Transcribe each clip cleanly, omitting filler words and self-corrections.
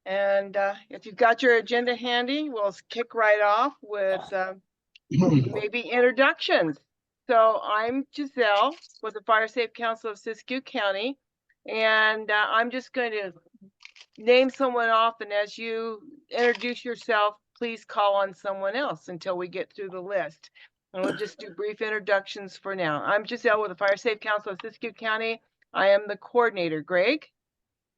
And if you've got your agenda handy, we'll kick right off with maybe introductions. So I'm Giselle with the Fire Safe Council of Siskiyou County, and I'm just going to name someone off, and as you introduce yourself, please call on someone else until we get through the list. And we'll just do brief introductions for now. I'm Giselle with the Fire Safe Council of Siskiyou County. I am the coordinator. Greg?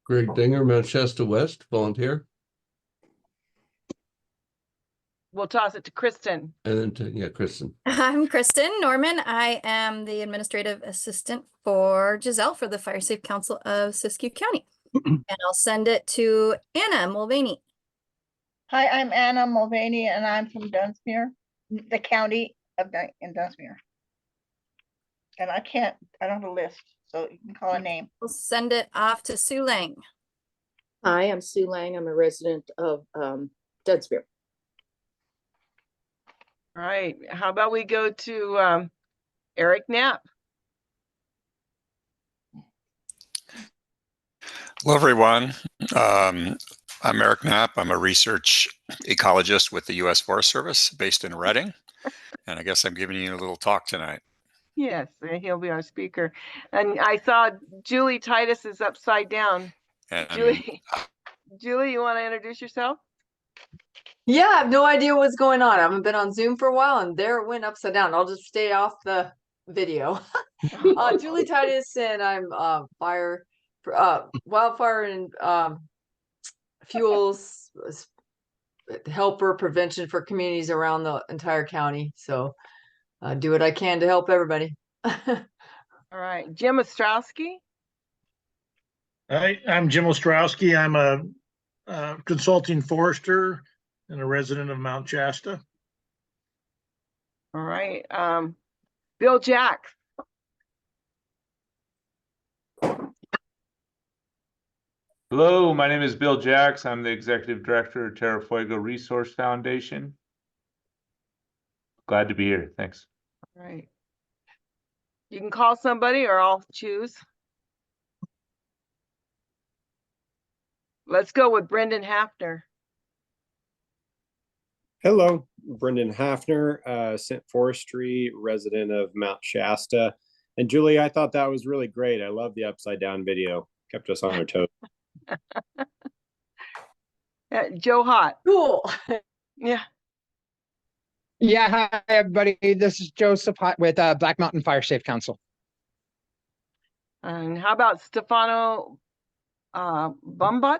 Greg Dinger, Manchester West, volunteer. We'll toss it to Kristen. And then Kristen. I'm Kristen Norman. I am the administrative assistant for Giselle for the Fire Safe Council of Siskiyou County. And I'll send it to Anna Mulvaney. Hi, I'm Anna Mulvaney, and I'm from Dunsmuir, the county of Dunsmuir. And I don't have a list, so you can call a name. We'll send it off to Sue Lang. Hi, I'm Sue Lang. I'm a resident of Dunsmuir. All right. How about we go to Eric Knapp? Hello, everyone. I'm Eric Knapp. I'm a research ecologist with the U.S. Forest Service based in Reading. And I guess I'm giving you a little talk tonight. Yes, he'll be our speaker. And I saw Julie Titus is upside down. And Julie, you want to introduce yourself? Yeah, I have no idea what's going on. I haven't been on Zoom for a while, and there it went upside down. I'll just stay off the video. Julie Titus, and I'm wildfire and fuels helper prevention for communities around the entire county. So do what I can to help everybody. All right, Jim Ostrowski. Hi, I'm Jim Ostrowski. I'm a consulting forester and a resident of Mount Shasta. All right, Bill Jack. Hello, my name is Bill Jacks. I'm the Executive Director of Terra Fuego Resource Foundation. Glad to be here. Thanks. All right. You can call somebody or I'll choose. Let's go with Brendan Hafner. Hello, Brendan Hafner, Scent Forestry, resident of Mount Shasta. And Julie, I thought that was really great. I love the upside down video. Kept us on our toes. Joe Hott. Cool. Yeah. Yeah, hi everybody. This is Joseph Hott with Black Mountain Fire Safe Council. And how about Stefano Bumbut?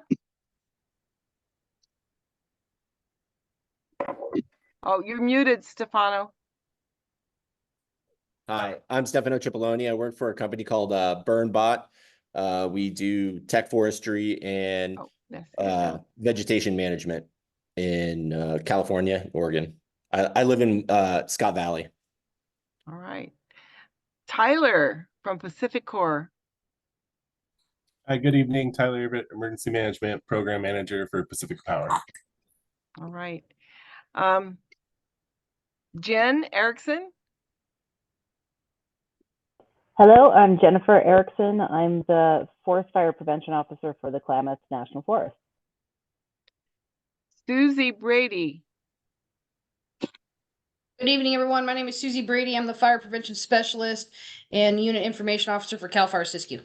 Oh, you're muted, Stefano. Hi, I'm Stefano Cipollone. I work for a company called BurnBot. We do tech forestry and vegetation management in California, Oregon. I live in Scott Valley. All right. Tyler from Pacific Corps. Hi, good evening. Tyler, Emergency Management Program Manager for Pacific Power. All right. Jen Erickson. Hello, I'm Jennifer Erickson. I'm the Forest Fire Prevention Officer for the Klamath National Forest. Susie Brady. Good evening, everyone. My name is Susie Brady. I'm the Fire Prevention Specialist and Unit Information Officer for CAL FIRE Siskiyou.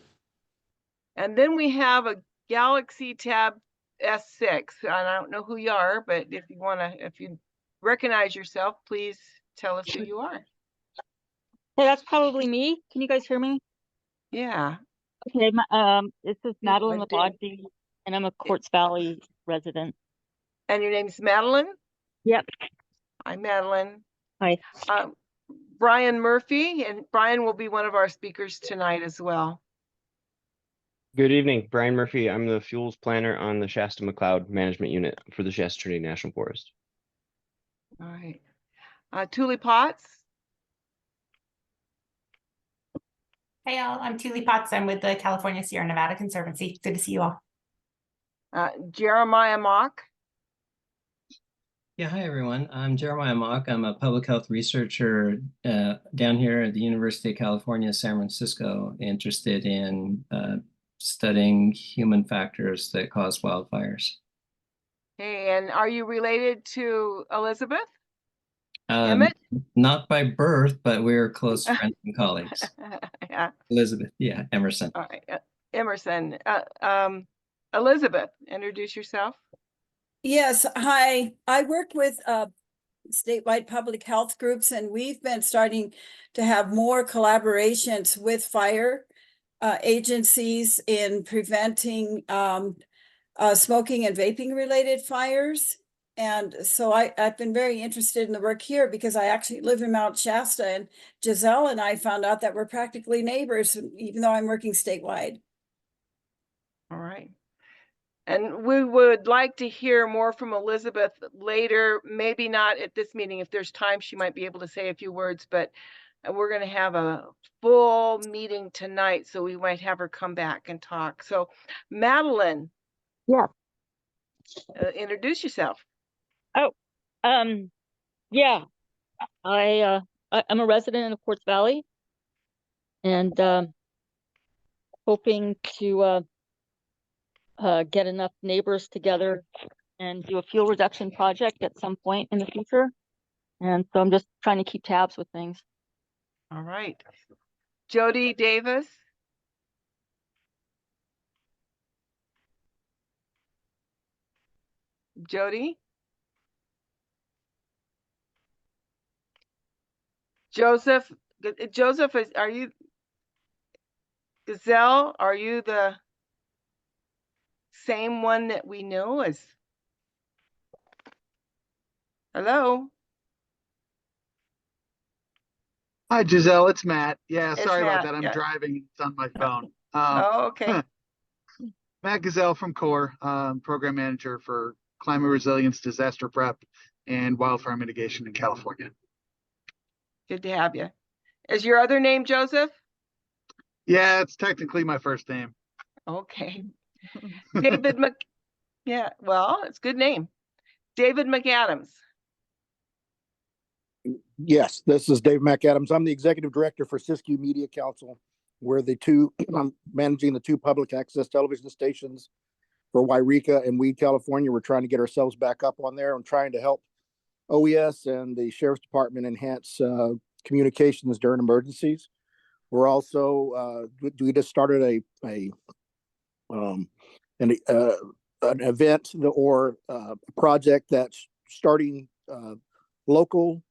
And then we have a Galaxy Tab S6. I don't know who you are, but if you recognize yourself, please tell us who you are. Hey, that's probably me. Can you guys hear me? Yeah. Okay, this is Madeline Labodji, and I'm a Quartz Valley resident. And your name's Madeline? Yep. Hi, Madeline. Hi. Brian Murphy, and Brian will be one of our speakers tonight as well. Good evening, Brian Murphy. I'm the fuels planner on the Shasta McCloud Management Unit for the Shasta Trinity National Forest. All right. Thule Potts. Hey y'all, I'm Thule Potts. I'm with the California Sierra Nevada Conservancy. Good to see you all. Jeremiah Mock. Yeah, hi everyone. I'm Jeremiah Mock. I'm a public health researcher down here at the University of California, San Francisco, interested in studying human factors that cause wildfires. Hey, and are you related to Elizabeth? Um, Emmett? not by birth, but we're close friends and colleagues. Yeah. Elizabeth, yeah, Emerson. All right. Emerson. Elizabeth, introduce yourself. Yes, hi. I work with statewide public health groups, and we've been starting to have more collaborations with fire agencies in preventing smoking and vaping related fires. And so I've been very interested in the work here because I actually live in Mount Shasta, and Giselle and I found out that we're practically neighbors, even though I'm working statewide. All right. And we would like to hear more from Elizabeth later, maybe not at this meeting. If there's time, she might be able to say a few words, but we're going to have a full meeting tonight, so we might have her come back and talk. So, Madeline. Yeah. Introduce yourself. Yeah, I'm a resident of Quartz Valley, and hoping to get enough neighbors together and do a fuel reduction project at some point in the future. And so I'm just trying to keep tabs with things. All right. Jody Davis. Jody. Joseph, are you Gazelle? Are you the same one that we know as? Hello? Hi, Giselle. It's Matt. Yeah, It's sorry about Matt, that. I'm yeah. driving. It's on my phone. Oh, okay. Matt Gazelle from CORE, Program Manager for Climate Resilience, Disaster Prep, and Wildfire Mitigation in California. Good to have you. Is your other name Joseph? Yeah, it's technically my first name. Okay. David yeah, well, it's a good name. David McAdams. Yes, this is Dave McAdams. I'm the executive director for Siskiyou Media Council. We're I'm managing the two public access television stations for Wairika and Weed, California. We're trying to get ourselves back up on there and trying to help OES and the Sheriff's Department enhance communications during emergencies. We're also we just started an event or a project that's starting local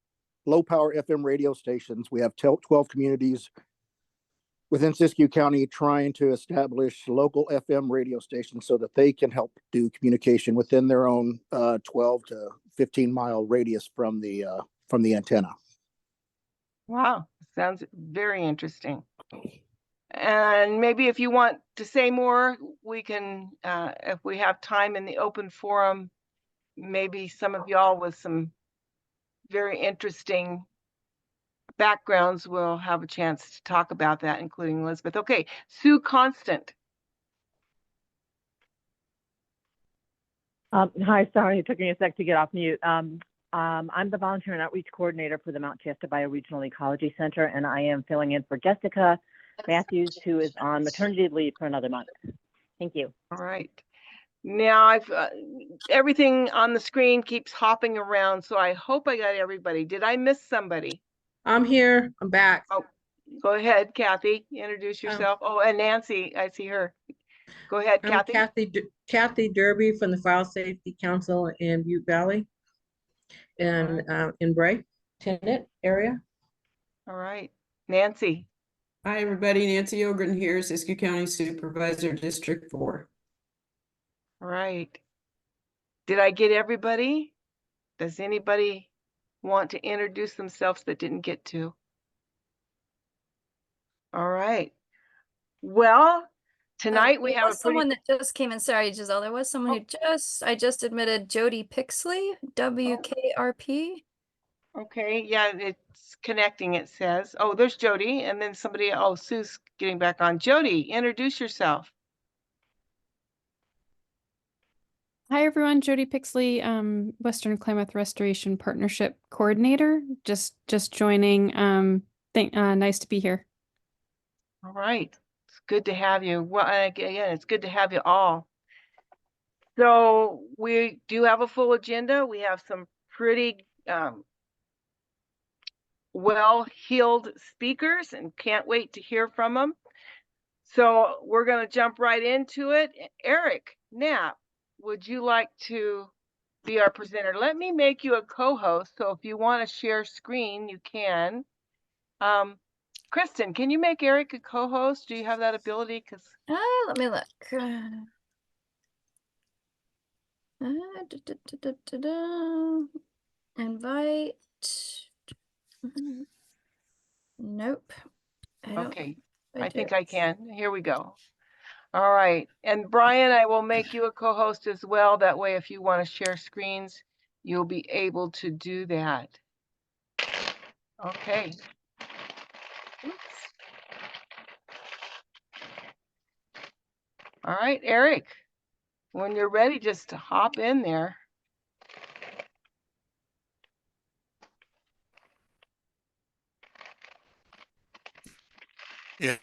low power FM radio stations. We have 12 communities within Siskiyou County trying to establish local FM radio stations so that they can help do communication within their own 12 to 15 mile radius from the antenna. Wow, sounds very interesting. And maybe if you want to say more, we can, if we have time in the open forum, maybe some of y'all with some very interesting backgrounds will have a chance to talk about that, including Elizabeth. Okay, Sue Constant. Hi, sorry, it took me a sec to get off mute. I'm the volunteer and outreach coordinator for the Mount Shasta Bioregional Ecology Center, and I am filling in for Jessica Matthews, who is on maternity leave for another month. Thank you. All right. Now I've everything on the screen keeps hopping around, so I hope I got everybody. Did I miss somebody? I'm here. I'm back. Oh, go ahead, Kathy. Introduce yourself. Oh, and Nancy, I see her. Go ahead, I'm Kathy. Kathy Derby from the Fire Safety Council in Butte Valley and in Bray, Tenant area. All right. Nancy. Hi, everybody. Nancy Ogren here, Siskiyou County Supervisor, District 4. All right. Did I get everybody? Does anybody want to introduce themselves that didn't get to? All right. Well, tonight we There have was a pretty. someone that just came in. Sorry, Giselle. There was someone who I just admitted, Jody Pixley, WKRP. Okay, yeah, it's connecting, it says. Oh, there's Jody, and then somebody, oh, Sue's getting back on. Jody, introduce yourself. Hi, everyone. Jody Pixley, Western Klamath Restoration Partnership Coordinator. Just joining. Nice to be here. All right. It's good to have you. Well, again, it's good to have you all. So we do have a full agenda. We have some pretty well-heeled speakers and can't wait to hear from them. So we're going to jump right into it. Eric Knapp, would you like to be our presenter? Let me make you a co-host. So if you want to share screen, you can. Kristen, can you make Eric a co-host? Do you have that ability? Because let me look. Invite. Nope. okay, I think I can. Here we go. All right. And Brian, I will make you a co-host as well. That way, if you want to share screens, you'll be able to do that. Okay. Oops. All right, Eric, when you're ready, just hop in there. Yeah.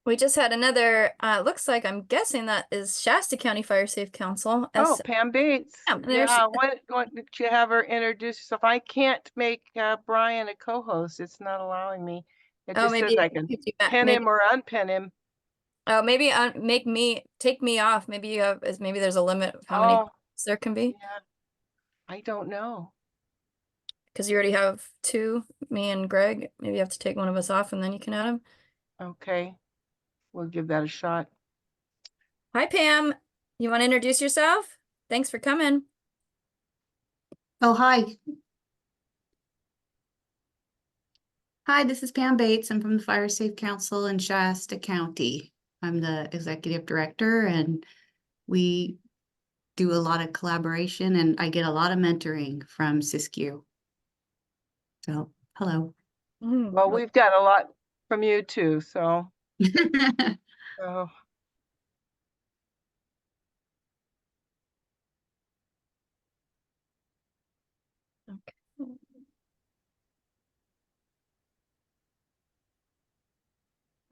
We just had another, looks like, I'm guessing that is Shasta County Fire Safe Council. Oh, Pam Bates. Yeah, why don't you have her introduce herself? I can't make Brian a co-host. It's not allowing me. It just says I can pin him or unpin him. Oh, maybe take me off. Maybe you have, maybe there's a limit of how many there can be. Yeah, I don't know. Because you already have two, me and Greg. Maybe you have to take one of us off and then you can add him. Okay, we'll give that a shot. Hi, Pam. You want to introduce yourself? Thanks for coming. Oh, hi. Hi, this is Pam Bates. I'm from the Fire Safe Council in Shasta County. I'm the executive director, and we do a lot of collaboration, and I get a lot of mentoring from Siskiyou. So, hello. Well, we've got a lot from you too, so. So.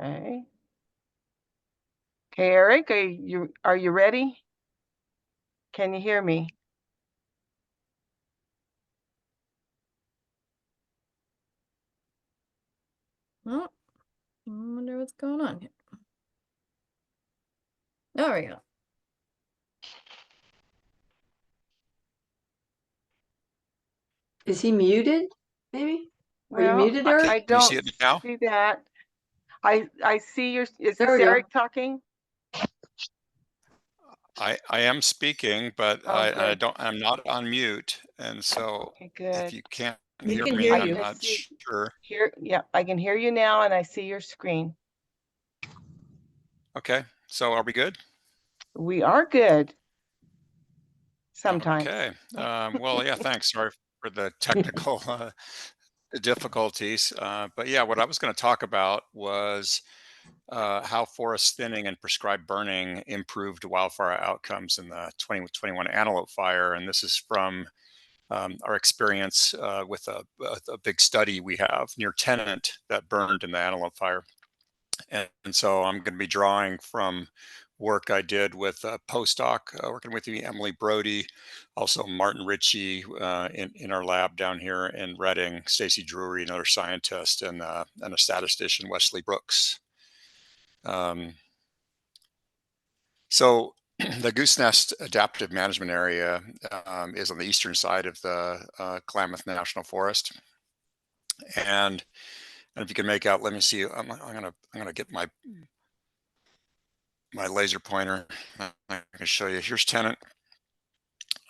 Okay. Okay, Eric, are you ready? Can you hear me? Oh, I wonder what's going on here. There we go. Is he muted? Maybe? Are you Well, muted, Eric? I Do you don't see it now? see that. I see is this There we go. Eric talking? I am speaking, but Oh, good. I'm not on mute. And so Okay, good. if you can't We hear can me, hear I'm you. not sure. Yeah, I can hear you now and I see your screen. Okay, so are we good? We are good. Sometimes. Okay. Well, yeah, thanks. Sorry for the technical difficulties. But yeah, what I was going to talk about was how forest thinning and prescribed burning improved wildfire outcomes in the 2021 Antelope Fire. And this is from our experience with a big study we have near Tennant that burned in the Antelope Fire. And so I'm going to be drawing from work I did with a postdoc working with me, Emily Brody, also Martin Ritchie in our lab down here in Reading, Stacy Drury, another scientist, and a statistician, Wesley Brooks. So the Goose Nest Adaptive Management Area is on the eastern side of the Klamath National Forest. And if you can make out, let me see. I'm gonna get my laser pointer. I can show you. Here's Tennant.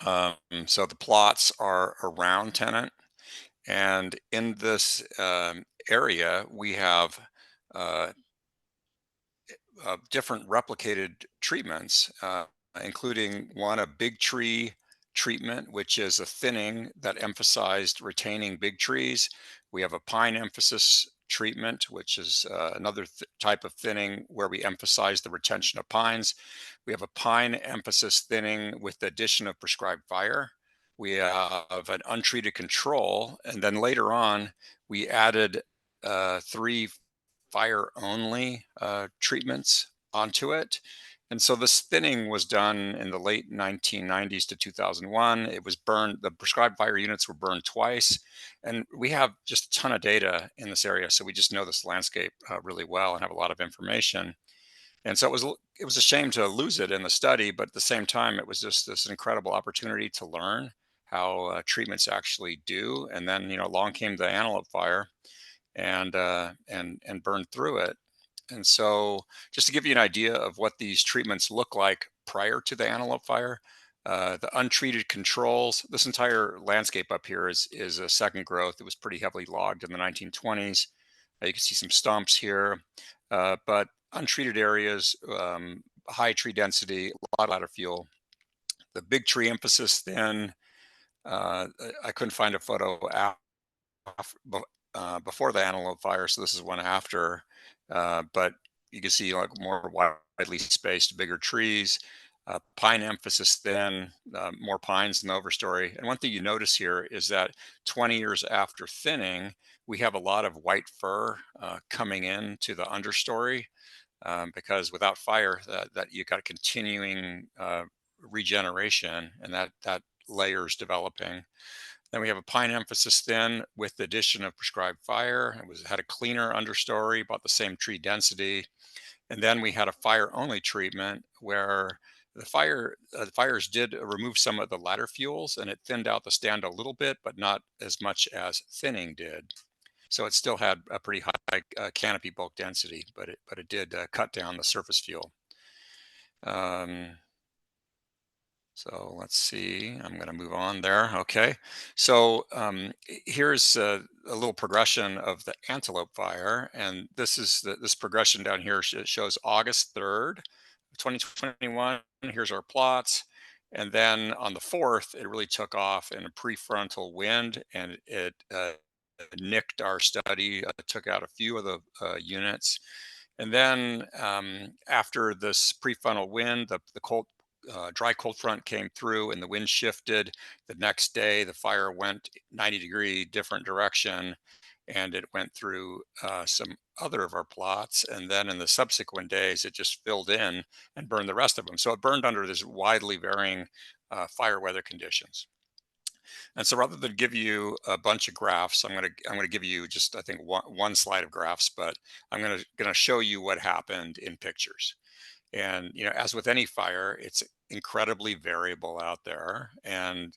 So the plots are around Tennant, and in this area we have different replicated treatments, including a big tree treatment, which is a thinning that emphasized retaining big trees. We have a pine emphasis treatment, which is another type of thinning where we emphasize the retention of pines. We have a pine emphasis thinning with the addition of prescribed fire. We have an untreated control, and then later on, we added 3 fire-only treatments onto it. And so this thinning was done in the late 1990s to 2001. It was burned, the prescribed fire units were burned twice. And we have just a ton of data in this area. So we just know this landscape really well and have a lot of information. And so it was a shame to lose it in the study, but at the same time, it was just this incredible opportunity to learn how treatments actually do. And then, along came the antelope fire and burned through it. And so just to give you an idea of what these treatments look like prior to the antelope fire, the untreated controls, this entire landscape up here is a second growth. It was pretty heavily logged in the 1920s. You can see some stumps here, but untreated areas, high tree density, a lot of ladder fuel. The big tree emphasis thin, I couldn't find a photo before the antelope fire, so this is one after. But you can see like more widely spaced, bigger trees, pine emphasis thin, more pines in the overstory. And one thing you notice here is that 20 years after thinning, we have a lot of white fir coming in to the understory because without fire, that you got a continuing regeneration, and that layer is developing. Then we have a pine emphasis thin with the addition of prescribed fire. It had a cleaner understory, about the same tree density. And then we had a fire-only treatment where the fires did remove some of the ladder fuels, and it thinned out the stand a little bit, but not as much as thinning did. So it still had a pretty high canopy bulk density, but it did cut down the surface fuel. So let's see, I'm going to move on there. Okay. So here's a little progression of the antelope fire. And this is this progression down here shows August 3rd, 2021. Here's our plots. And then on the 4th, it really took off in a prefrontal wind, and it nicked our study, took out a few of the units. And then after this prefrontal wind, the dry cold front came through and the wind shifted. The next day, the fire went 90-degree different direction, and it went through some other of our plots. And then in the subsequent days, it just filled in and burned the rest of them. So it burned under this widely varying fire weather conditions. And so rather than give you a bunch of graphs, I'm going to give you just, I think, one slide of graphs, but I'm going to show you what happened in pictures. And, as with any fire, it's incredibly variable out there. And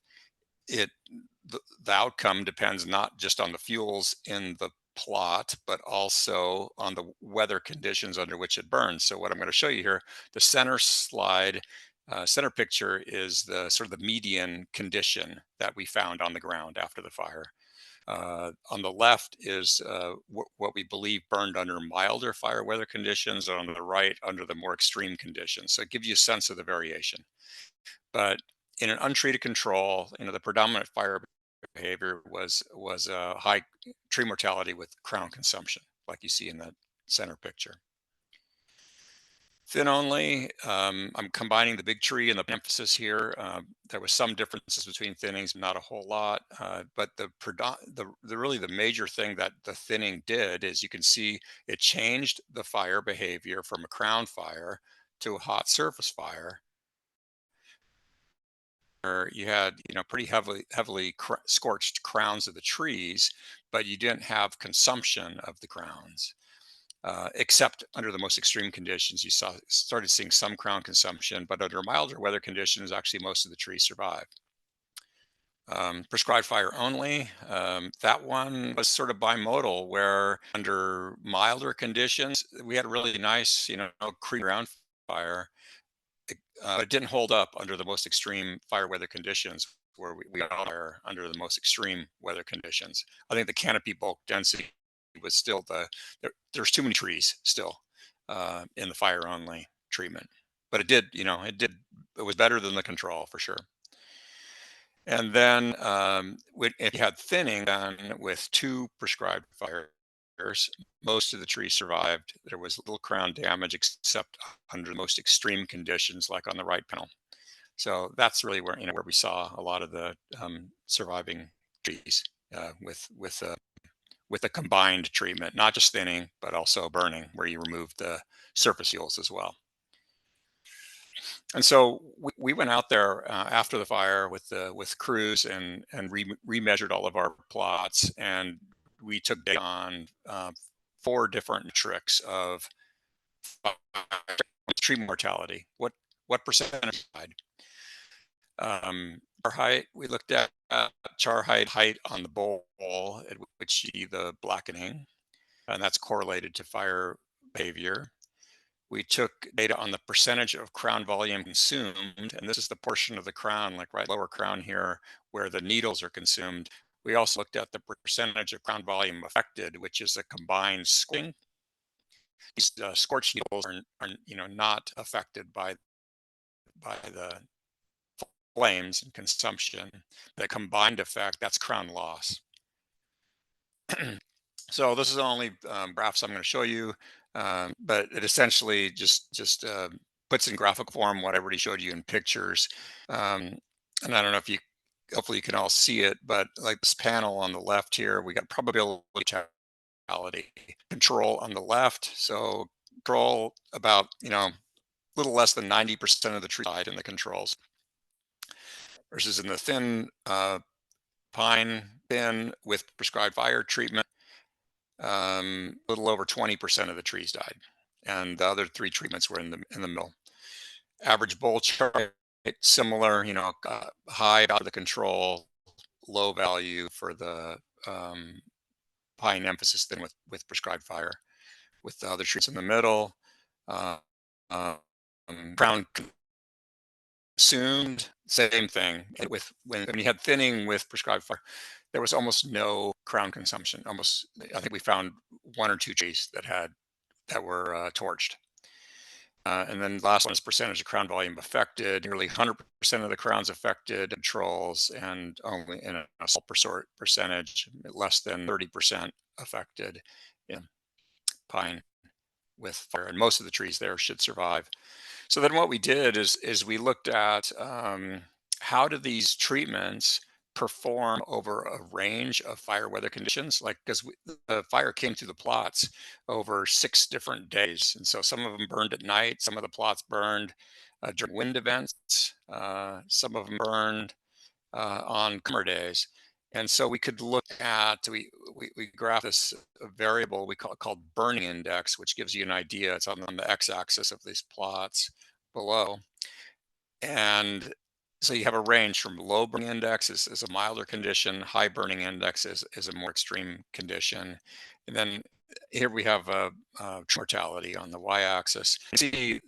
the outcome depends not just on the fuels in the plot, but also on the weather conditions under which it burns. So what I'm going to show you here, the center slide, center picture is the sort of the median condition that we found on the ground after the fire. On the left is what we believe burned under milder fire weather conditions, and on the right under the more extreme conditions. So it gives you a sense of the variation. But in an untreated control, the predominant fire behavior was high tree mortality with crown consumption, like you see in that center picture. Thin only, I'm combining the big tree and the emphasis here. There was some differences between thinnings, not a whole lot, but really the major thing that the thinning did is you can see it changed the fire behavior from a crown fire to a hot surface fire. Where you had pretty heavily scorched crowns of the trees, but you didn't have consumption of the crowns. Except under the most extreme conditions, you started seeing some crown consumption, but under milder weather conditions, actually most of the trees survived. Prescribed fire only, that one was sort of bimodal, where under milder conditions, we had a really nice, creek ground fire. It didn't hold up under the most extreme fire weather conditions, where we are under the most extreme weather conditions. I think the canopy bulk density was still there's too many trees still in the fire only treatment, but it was better than the control for sure. And then if you had thinning, then with 2 prescribed fire most of the trees survived. There was little crown damage except under the most extreme conditions, like on the right panel. So that's really where where we saw a lot of the surviving trees with a combined treatment, not just thinning but also burning, where you remove the surface fuels as well. And so we went out there after the fire with crews and remeasured all of our plots, and we took data on 4 different metrics of tree mortality. What percentage died? Char height. We looked at char height on the bowl at which you see the blackening, and that's correlated to fire behavior. We took data on the percentage of crown volume consumed, and this is the portion of the crown, like right lower crown here, where the needles are consumed. We also looked at the percentage of crown volume affected, which is a combined scorching. These scorched needles are not affected by the flames and consumption. The combined effect, that's crown loss. So this is the only graphs I'm going to show you, but it essentially just puts in graphic form what I already showed you in pictures. And I don't know if hopefully you can all see it, but like this panel on the left here, we got probability control on the left. So control about, a little less than 90% of the tree died in the controls, versus in the thin pine bin with prescribed fire treatment, a little over 20% of the trees died, and the other 3 treatments were in the middle. Average bowl chart, similar, high out of the control, low value for the pine emphasis than with prescribed fire, with the other trees in the middle. Crown consumed, same thing. When you had thinning with prescribed fire, there was almost no crown consumption. I think we found 1 or 2 trees that were torched. And then last one is percentage of crown volume affected. Nearly 100% of the crowns affected controls, and only in a small percentage, less than 30% affected in pine with fire. And most of the trees there should survive. So then what we did is we looked at how do these treatments perform over a range of fire weather conditions, like because the fire came through the plots over 6 different days, and so some of them burned at night, some of the plots burned during wind events, some of them burned on calmer days. And so we could look at, we graph this variable we called burning index, which gives you an idea. It's on the x-axis of these plots below. And so you have a range from low burning index is a milder condition, high burning index is a more extreme condition. And then here we have mortality on the y-axis. See,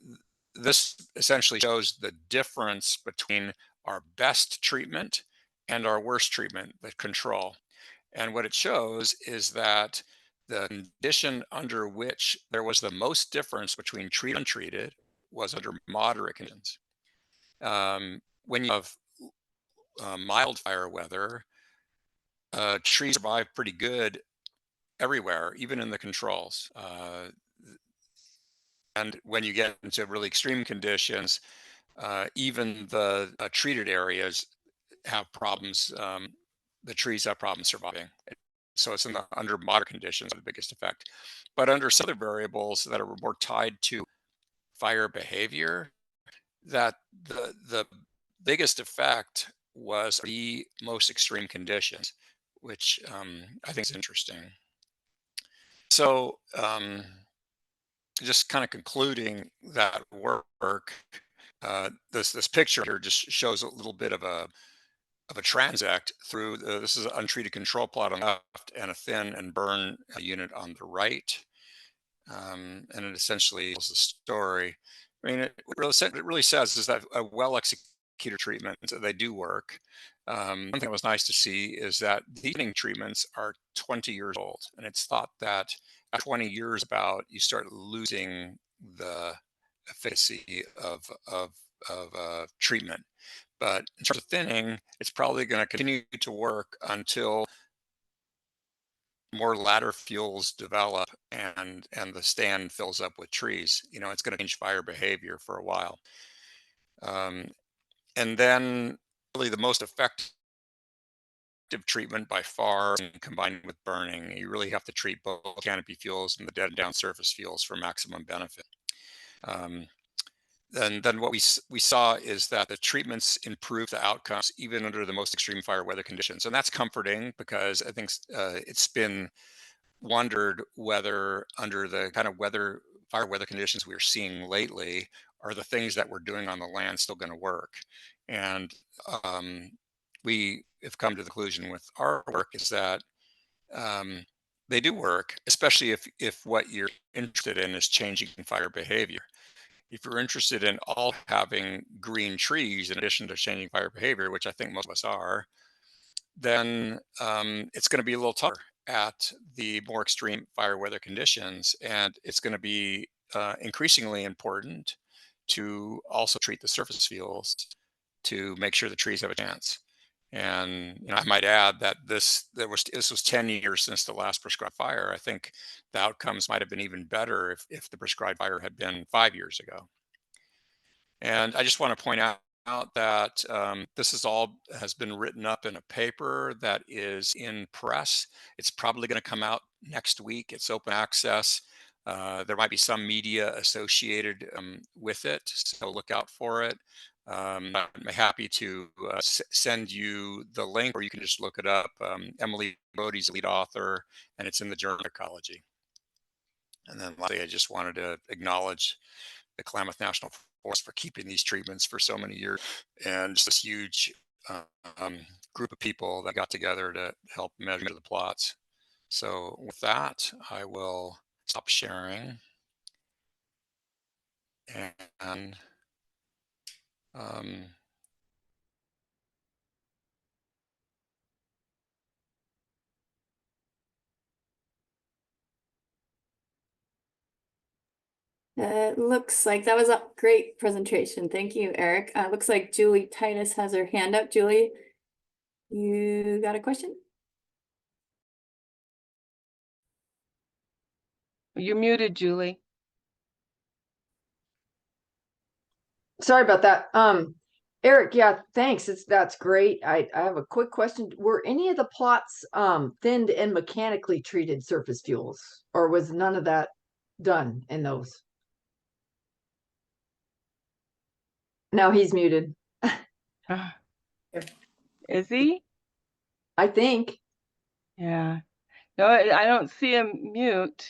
this essentially shows the difference between our best treatment and our worst treatment, the control. And what it shows is that the condition under which there was the most difference between treated and untreated was under moderate conditions. When you have mild fire weather, trees survive pretty good everywhere, even in the controls. And when you get into really extreme conditions, even the treated areas have problems. The trees have problems surviving. So it's under moderate conditions, the biggest effect. But under some other variables that are more tied to fire behavior, that the biggest effect was the most extreme conditions, which I think is interesting. So just kind of concluding that work, this picture here just shows a little bit of a transect through this is an untreated control plot on the left and a thin and burn unit on the right, and it essentially tells the story. I mean, it really says is that a well executed treatment, they do work. One thing that was nice to see is that these treatments are 20 years old, and it's thought that at 20 years about you start losing the efficacy of treatment. But in terms of thinning, it's probably going to continue to work until more ladder fuels develop and the stand fills up with trees, it's going to change fire behavior for a while. And then really the most effective treatment by far, combined with burning, you really have to treat both canopy fuels and the dead and down surface fuels for maximum benefit. Then what we saw is that the treatments improve the outcomes even under the most extreme fire weather conditions. And that's comforting because I think it's been wondered whether under the kind of fire weather conditions we're seeing lately, are the things that we're doing on the land still going to work? And we have come to the conclusion with our work is that they do work, especially if what you're interested in is changing fire behavior. If you're interested in all having green trees in addition to changing fire behavior, which I think most of us are, then it's going to be a little tougher at the more extreme fire weather conditions. And it's going to be increasingly important to also treat the surface fuels to make sure the trees have a chance. And I might add that this was 10 years since the last prescribed fire. I think the outcomes might have been even better if the prescribed fire had been 5 years ago. And I just want to point out that this has been written up in a paper that is in press. It's probably going to come out next week. It's open access. There might be some media associated with it, so look out for it. I'm happy to send you the link, or you can just look it up. Emily Bodie's the lead author, and it's in the Journal of Ecology. And then lastly, I just wanted to acknowledge the Klamath National Forest for keeping these treatments for so many years, and just this huge group of people that got together to help measure the plots. So with that, I will stop sharing. And It looks like that was a great presentation. Thank you, Eric. Looks like Julie Titus has her hand up. Julie, you got a question? You're muted, Julie. Sorry about that. Eric, yeah, thanks. That's great. I have a quick question. Were any of the plots thinned and mechanically treated surface fuels, or was none of that done in those? No, he's muted. Is he? I think. Yeah. No, I don't see him mute,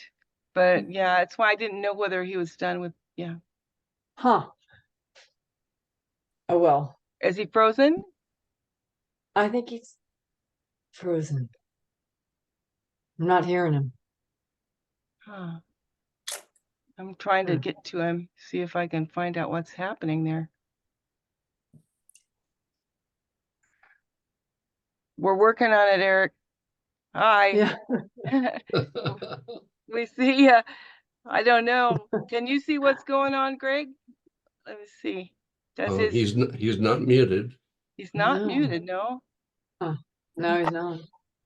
but yeah, it's why I didn't know whether he was done with, yeah. Huh. Oh, well. Is he frozen? I think he's frozen. I'm not hearing him. Huh. I'm trying to get to him, see if I can find out what's happening there. We're working on it, Eric. Hi. Yeah. We see you. I don't know. Can you see what's going on, Greg? Let me see. Does he's not muted. He's not muted, no? Huh. No, he's not.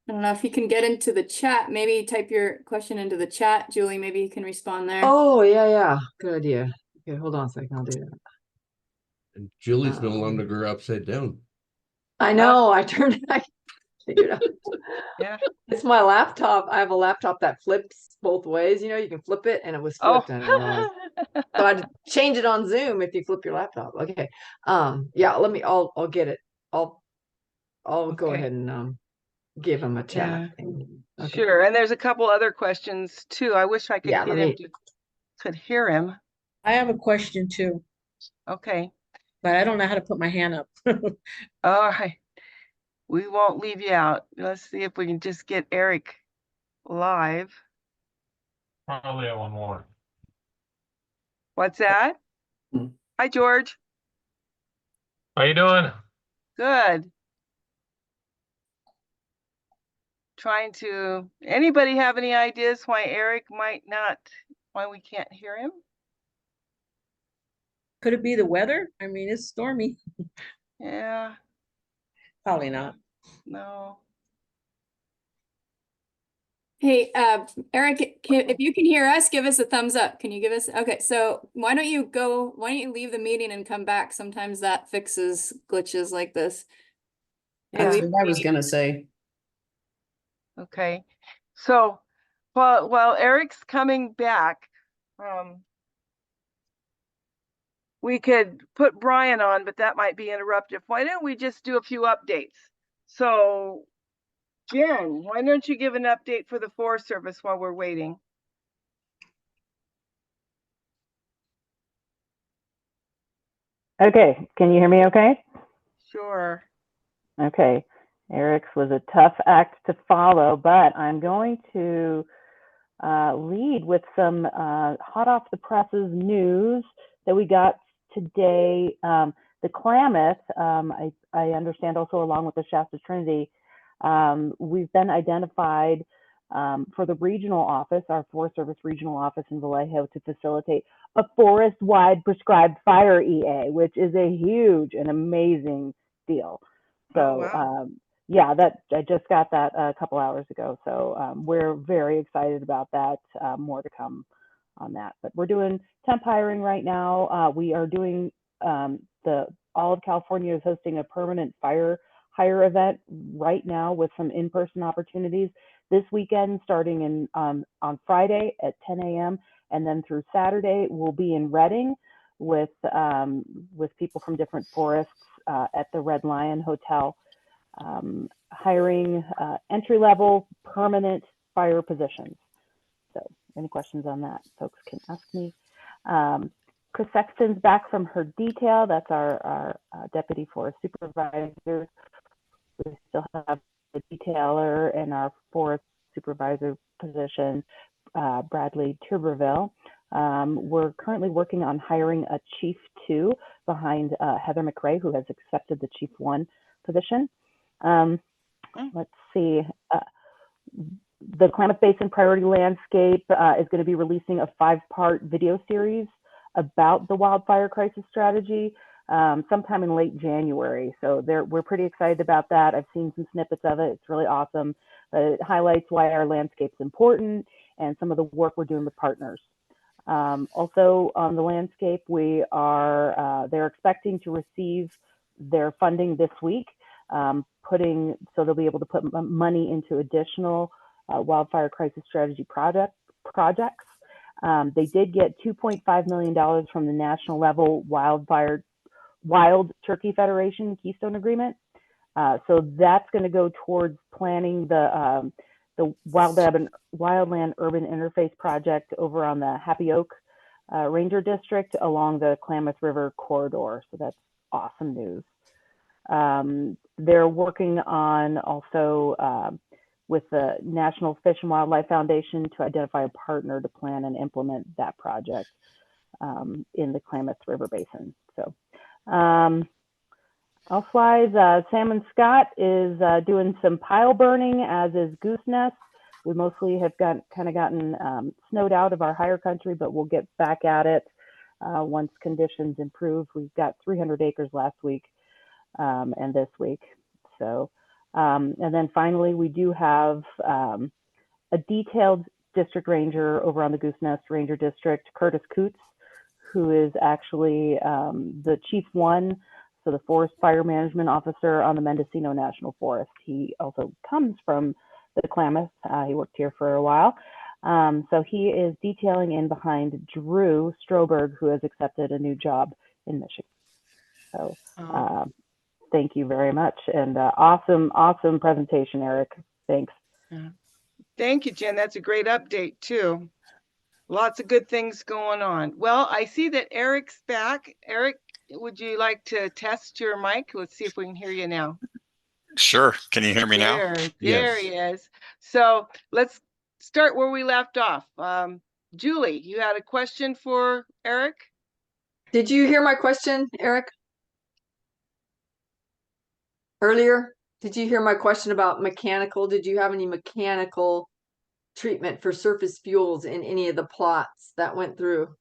I don't know if you can get into the chat. Maybe type your question into the chat, Julie. Maybe you can respond there. Oh, yeah. Good idea. Okay, hold on a second. I'll do that. And Julie's no longer upside down. I know. I figured out. Yeah. It's my laptop. I have a laptop that flips both ways. You can flip it, and it was flipped. I didn't realize. So I'd change it on Zoom if you flip your laptop. Okay. Yeah, I'll get it. I'll go ahead and give him a chat. Okay. Sure. And there's a couple other questions too. I wish I could get him could hear him. I have a question too. Okay. But I don't know how to put my hand up. All right. We won't leave you out. Let's see if we can just get Eric live. Probably have one more. What's that? Hi, George. How you doing? Good. Anybody have any ideas why Eric why we can't hear him? Could it be the weather? I mean, it's stormy. Yeah. Probably not. No. Hey, Eric, if you can hear us, give us a thumbs up. Can you give us? Okay, so why don't you leave the meeting and come back? Sometimes that fixes glitches like this. That's what I was gonna say. Okay, so while Eric's coming back, we could put Brian on, but that might be interruptive. Why don't we just do a few updates? So Jen, why don't you give an update for the Forest Service while we're waiting? Okay, can you hear me okay? Sure. Okay, Eric's was a tough act to follow, but I'm going to lead with some hot off the presses news that we got today. The Klamath, I understand also along with the Shasta Trinity, we've been identified for the regional office, our Forest Service regional office in Vallejo, to facilitate a forest-wide prescribed fire EA, which is a huge and amazing deal. So yeah, that I just got that a couple hours ago. So we're very excited about that. More to come on that. But we're doing temp hiring right now. We are doing all of California is hosting a permanent fire hire event right now with some in-person opportunities this weekend, starting in on Friday at 10 a.m. and then through Saturday we'll be in Redding with people from different forests at the Red Lion Hotel. Hiring entry-level permanent fire positions. So any questions on that, folks can ask me. Chris Sexton's back from her detail. That's our deputy forest supervisor. We still have the detailer in our forest supervisor position, Bradley Tuberville. We're currently working on hiring a Chief 2 behind Heather McRae, who has accepted the Chief 1 position. Let's see. The Klamath Basin Priority Landscape is going to be releasing a 5-part video series about the wildfire crisis strategy sometime in late January. So we're pretty excited about that. I've seen some snippets of it. It's really awesome. It highlights why our landscape's important and some of the work we're doing with partners. Also on the landscape, they're expecting to receive their funding this week. So they'll be able to put money into additional wildfire crisis strategy projects. They did get $2.5 million from the national level Wild Turkey Federation Keystone Agreement. So that's going to go towards planning the Wildland Urban Interface Project over on the Happy Oak Ranger District along the Klamath River corridor. So that's awesome news. They're working on also with the National Fish and Wildlife Foundation to identify a partner to plan and implement that project in the Klamath River Basin. So elsewise, Sam and Scott is doing some pile burning, as is Goosenest. We mostly have gotten snowed out of our higher country, but we'll get back at it once conditions improve. We've got 300 acres last week. And this week. So, and then finally, we do have a detailed district ranger over on the Goosenest Ranger District, Curtis Coots, who is actually the Chief 1, so the Forest Fire Management Officer on the Mendocino National Forest. He also comes from the Klamath. He worked here for a while. So he is detailing in behind Drew Stroberg, who has accepted a new job in Michigan. So thank you very much. And awesome presentation, Eric. Thanks. Thank you, Jen. That's a great update too. Lots of good things going on. Well, I see that Eric's back. Eric, would you like to test your mic? Let's see if we can hear you now. Sure. Can you hear me now? There he is. So let's start where we left off. Julie, you had a question for Eric? Did you hear my question, Eric? Earlier, did you hear my question about mechanical? Did you have any mechanical treatment for surface fuels in any of the plots that went through?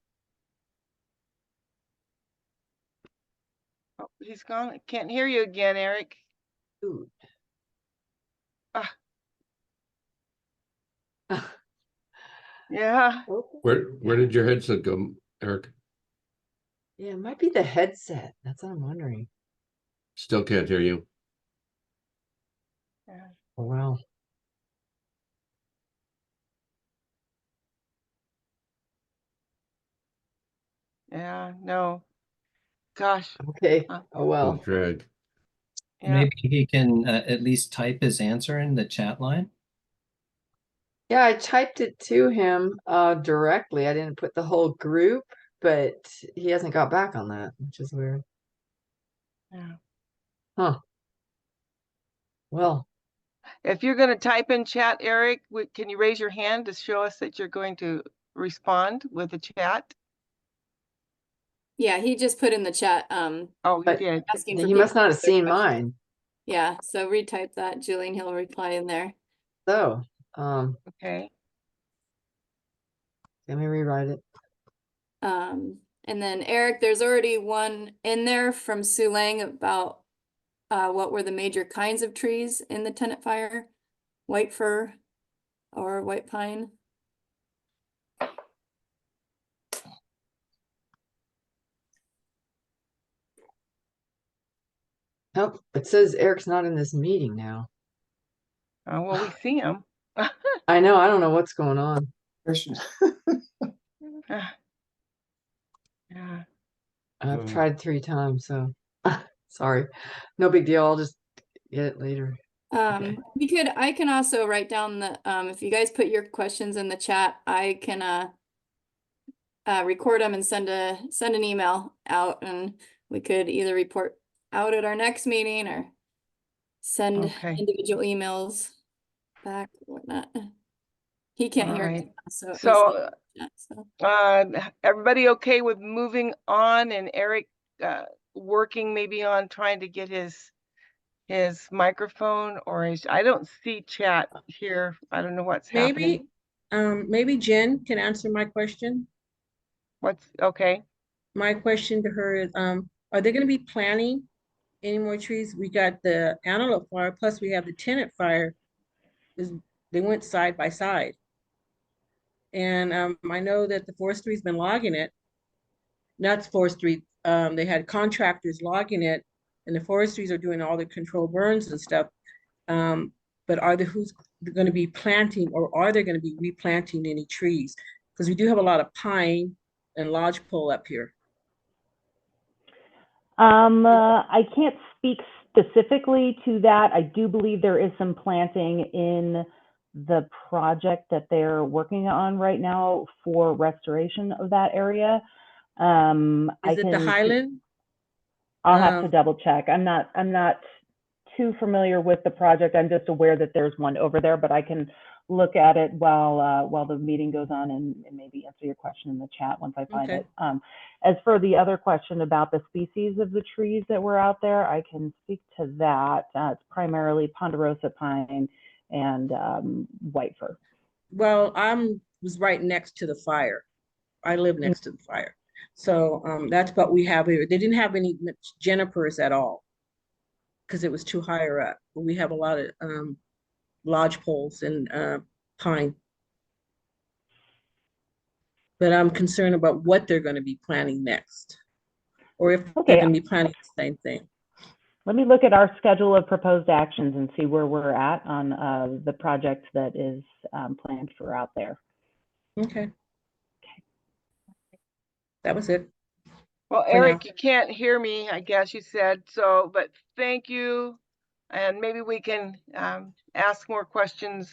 Oh, he's gone. I can't hear you again, Eric. Ooh. Yeah. Where did your headset go, Eric? Yeah, it might be the headset. That's what I'm wondering. Still can't hear you. Oh, wow. Yeah, no. Gosh. Okay. Oh, well. Drag. Yeah. Maybe he can at least type his answer in the chat line. Yeah, I typed it to him directly. I didn't put the whole group, but he hasn't got back on that, which is weird. Yeah. Huh. Well, if you're going to type in chat, Eric, can you raise your hand to show us that you're going to respond with the chat? Yeah, he just put in the chat. Oh, he did. Asking for he must people not to have put their seen questions. mine. Yeah, so retype that, Julie, and he'll reply in there. So, okay. Let me rewrite it. And then Eric, there's already one in there from Sue Lang about what were the major kinds of trees in the tenant fire, white fir or white pine. Nope, it says Eric's not in this meeting now. Oh, well, we see him. I know, I don't know what's going on. Yeah. I've tried 3 times, so sorry. No big deal. I'll just get it later. I can also write down the if you guys put your questions in the chat, I can record them and send an email out, and we could either report out at our next meeting or send individual emails back or whatnot. He can't All hear right. us now, So, so everybody okay with moving on, and Eric working maybe on trying to get his microphone, or I don't see chat here. I don't know what's happening. Maybe Jen can answer my question. What's okay? My question to her is, are they going to be planting any more trees? We got the antelope fire, plus we have the tenant fire. They went side by side. And I know that the forestry's been logging it. Not forestry, they had contractors logging it, and the forestries are doing all the control burns and stuff. But who's going to be planting, or are they going to be replanting any trees? Because we do have a lot of pine and lodgepole up here. I can't speak specifically to that. I do believe there is some planting in the project that they're working on right now for restoration of that area. Is it the Highland? I'll have to double check. I'm not too familiar with the project. I'm just aware that there's one over there, but I can look at it while the meeting goes on and maybe answer your question in the chat once I find it. As for the other question about the species of the trees that were out there, I can speak to that. It's primarily ponderosa pine and white fir. Well, was right next to the fire. I live next to the fire. So that's what we have here. They didn't have any junipers at all because it was too higher up. But we have a lot of lodge poles and pine. But I'm concerned about what they're going to be planning next, or if they're going to be planning the same thing. Let me look at our schedule of proposed actions and see where we're at on the project that is planned for out there. Okay. That was it. Well, Eric, you can't hear me, I guess you said so, but thank you. And maybe we can ask more questions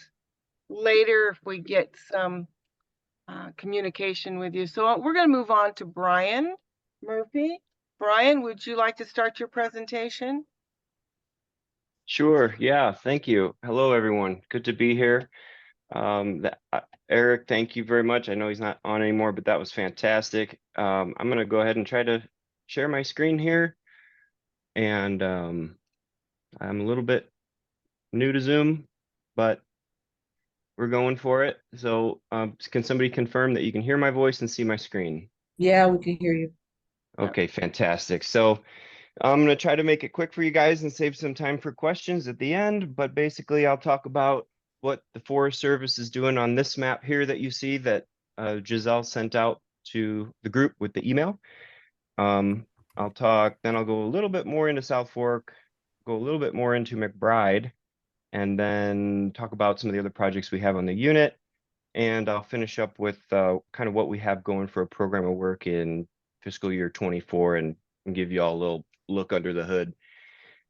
later if we get some communication with you. So we're going to move on to Brian Murphy. Brian, would you like to start your presentation? Sure. Yeah. Thank you. Hello, everyone. Good to be here. Eric, thank you very much. I know he's not on anymore, but that was fantastic. I'm going to go ahead and try to share my screen here. And I'm a little bit new to Zoom, but we're going for it. So can somebody confirm that you can hear my voice and see my screen? Yeah, we can hear you. Okay, fantastic. So I'm going to try to make it quick for you guys and save some time for questions at the end. But basically, I'll talk about what the Forest Service is doing on this map here that you see that Giselle sent out to the group with the email. I'll go a little bit more into South Fork, go a little bit more into McBride, and then talk about some of the other projects we have on the unit. And I'll finish up with kind of what we have going for a program of work in fiscal year 24 and give you all a little look under the hood.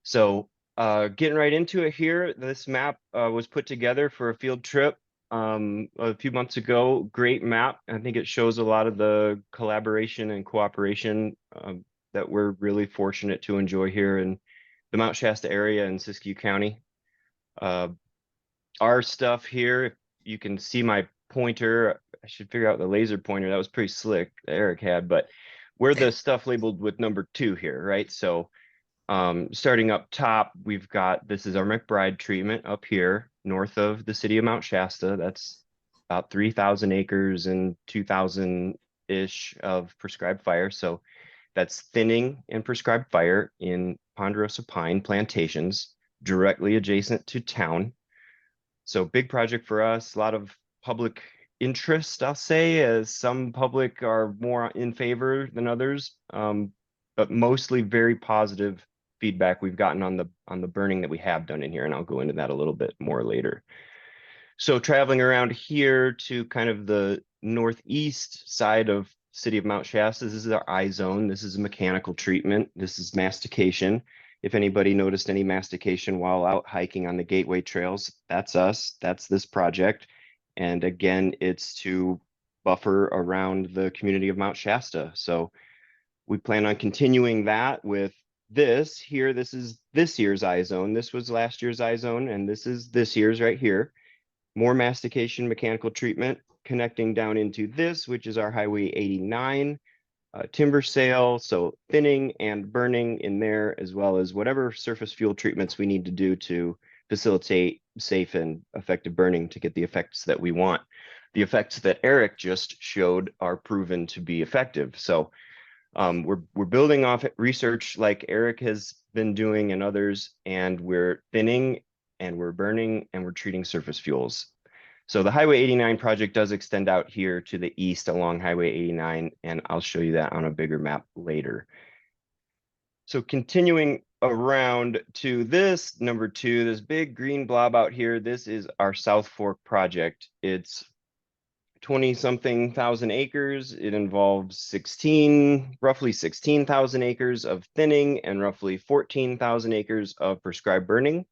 So getting right into it here, this map was put together for a field trip a few months ago. Great map. I think it shows a lot of the collaboration and cooperation that we're really fortunate to enjoy here in the Mount Shasta area in Siskiyou County. Our stuff here, you can see my pointer. I should figure out the laser pointer. That was pretty slick that Eric had, but we're the stuff labeled with number 2 here, right? So starting up top, we've got, this is our McBride treatment up here north of the city of Mount Shasta. That's about 3,000 acres and 2,000-ish of prescribed fire. So that's thinning and prescribed fire in ponderosa pine plantations directly adjacent to town. So big project for us, a lot of public interest, I'll say, as some public are more in favor than others, but mostly very positive feedback we've gotten on the burning that we have done in here, and I'll go into that a little bit more later. So traveling around here to kind of the northeast side of city of Mount Shasta, this is our I zone. This is a mechanical treatment. This is mastication. If anybody noticed any mastication while out hiking on the gateway trails, that's us. That's this project. And again, it's to buffer around the community of Mount Shasta. So we plan on continuing that with this here. This is this year's I zone. This was last year's I zone, and this is this year's right here. More mastication mechanical treatment connecting down into this, which is our Highway 89 timber sale. So thinning and burning in there, as well as whatever surface fuel treatments we need to do to facilitate safe and effective burning to get the effects that we want. The effects that Eric just showed are proven to be effective. So we're building off research like Eric has been doing and others, and we're thinning and we're burning and we're treating surface fuels. So the Highway 89 project does extend out here to the east along Highway 89, and I'll show you that on a bigger map later. So continuing around to this number 2, this big green blob out here, this is our South Fork project. It's 20-something thousand acres. It involves roughly 16,000 acres of thinning and roughly 14,000 acres of prescribed burning.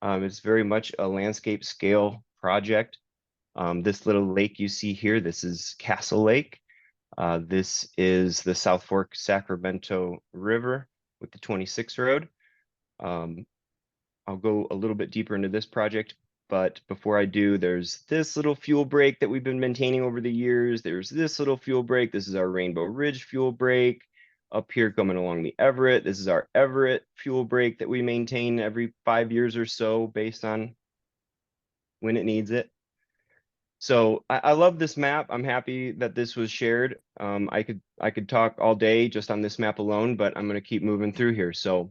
It's very much a landscape scale project. This little lake you see here, this is Castle Lake. This is the South Fork Sacramento River with the 26 road. I'll go a little bit deeper into this project, but before I do, there's this little fuel break that we've been maintaining over the years. There's this little fuel break. This is our Rainbow Ridge fuel break. Up here coming along the Everett, this is our Everett fuel break that we maintain every 5 years or so based on when it needs it. So I love this map. I'm happy that this was shared. I could talk all day just on this map alone, but I'm going to keep moving through here. So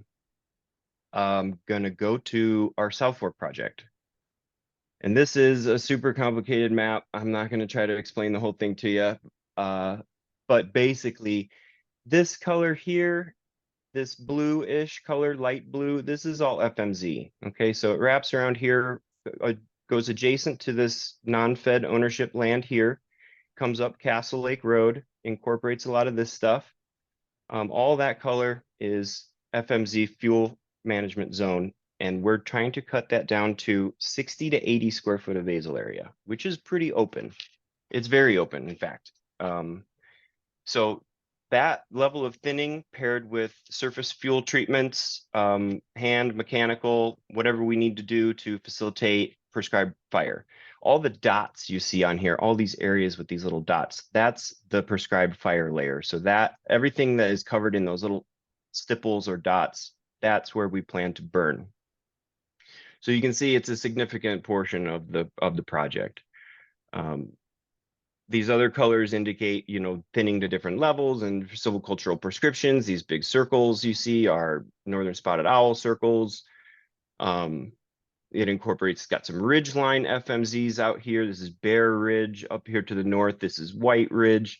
I'm going to go to our South Fork project. And this is a super complicated map. I'm not going to try to explain the whole thing to you. But basically, this color here, this blue-ish color, light blue, this is all FMZ. Okay, so it wraps around here, goes adjacent to this non-fed ownership land here, comes up Castle Lake Road, incorporates a lot of this stuff. All that color is FMZ fuel management zone, and we're trying to cut that down to 60 to 80 square foot of basal area, which is pretty open. It's very open, in fact. So that level of thinning paired with surface fuel treatments, hand, mechanical, whatever we need to do to facilitate prescribed fire. All the dots you see on here, all these areas with these little dots, that's the prescribed fire layer. So that everything that is covered in those little stipples or dots, that's where we plan to burn. So you can see it's a significant portion of the project. These other colors indicate, thinning to different levels and silvicultural prescriptions. These big circles you see are northern spotted owl circles. It incorporates, got some ridgeline FMZs out here. This is Bear Ridge up here to the north. This is White Ridge.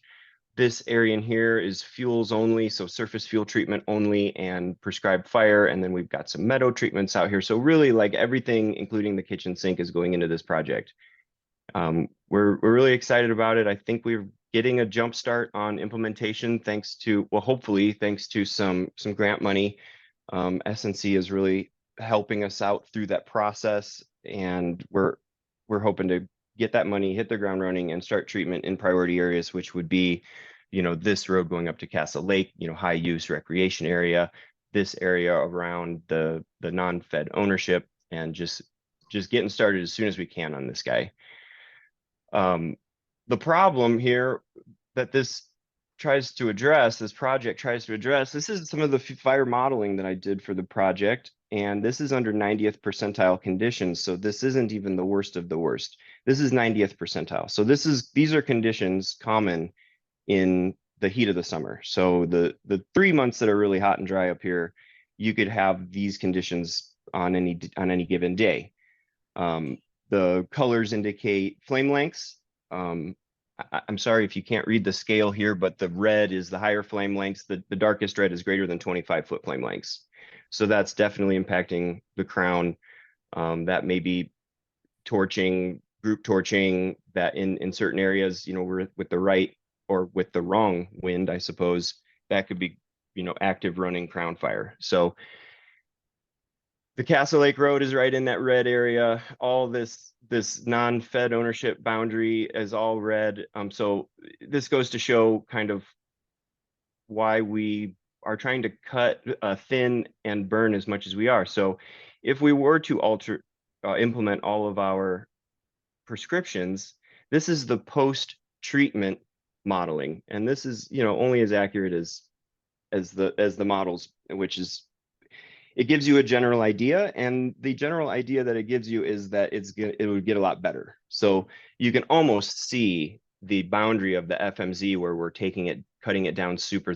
This area in here is fuels only, so surface fuel treatment only and prescribed fire. And then we've got some meadow treatments out here. So really like everything, including the kitchen sink, is going into this project. We're really excited about it. I think we're getting a jump start on implementation thanks to, well, hopefully thanks to some grant money. SNC is really helping us out through that process, and we're hoping to get that money, hit the ground running, and start treatment in priority areas, which would be, this road going up to Castle Lake, high use recreation area, this area around the non-fed ownership, and just getting started as soon as we can on this guy. The problem here that this project tries to address, this is some of the fire modeling that I did for the project, and this is under 90th percentile conditions. So this isn't even the worst of the worst. This is 90th percentile. So these are conditions common in the heat of the summer. So the 3 months that are really hot and dry up here, you could have these conditions on any given day. The colors indicate flame lengths. I'm sorry if you can't read the scale here, but the red is the higher flame lengths. The darkest red is greater than 25-foot flame lengths. So that's definitely impacting the crown. That may be torching, group torching, that in certain areas, we're with the right or with the wrong wind, I suppose, that could be, active running crown fire. So the Castle Lake Road is right in that red area. All this non-fed ownership boundary is all red. So this goes to show kind of why we are trying to cut, thin, and burn as much as we are. So if we were to implement all of our prescriptions, this is the post-treatment modeling, and this is only as accurate as the models, which is, it gives you a general idea, and the general idea that it gives you is that it would get a lot better. So you can almost see the boundary of the FMZ where we're cutting it down super,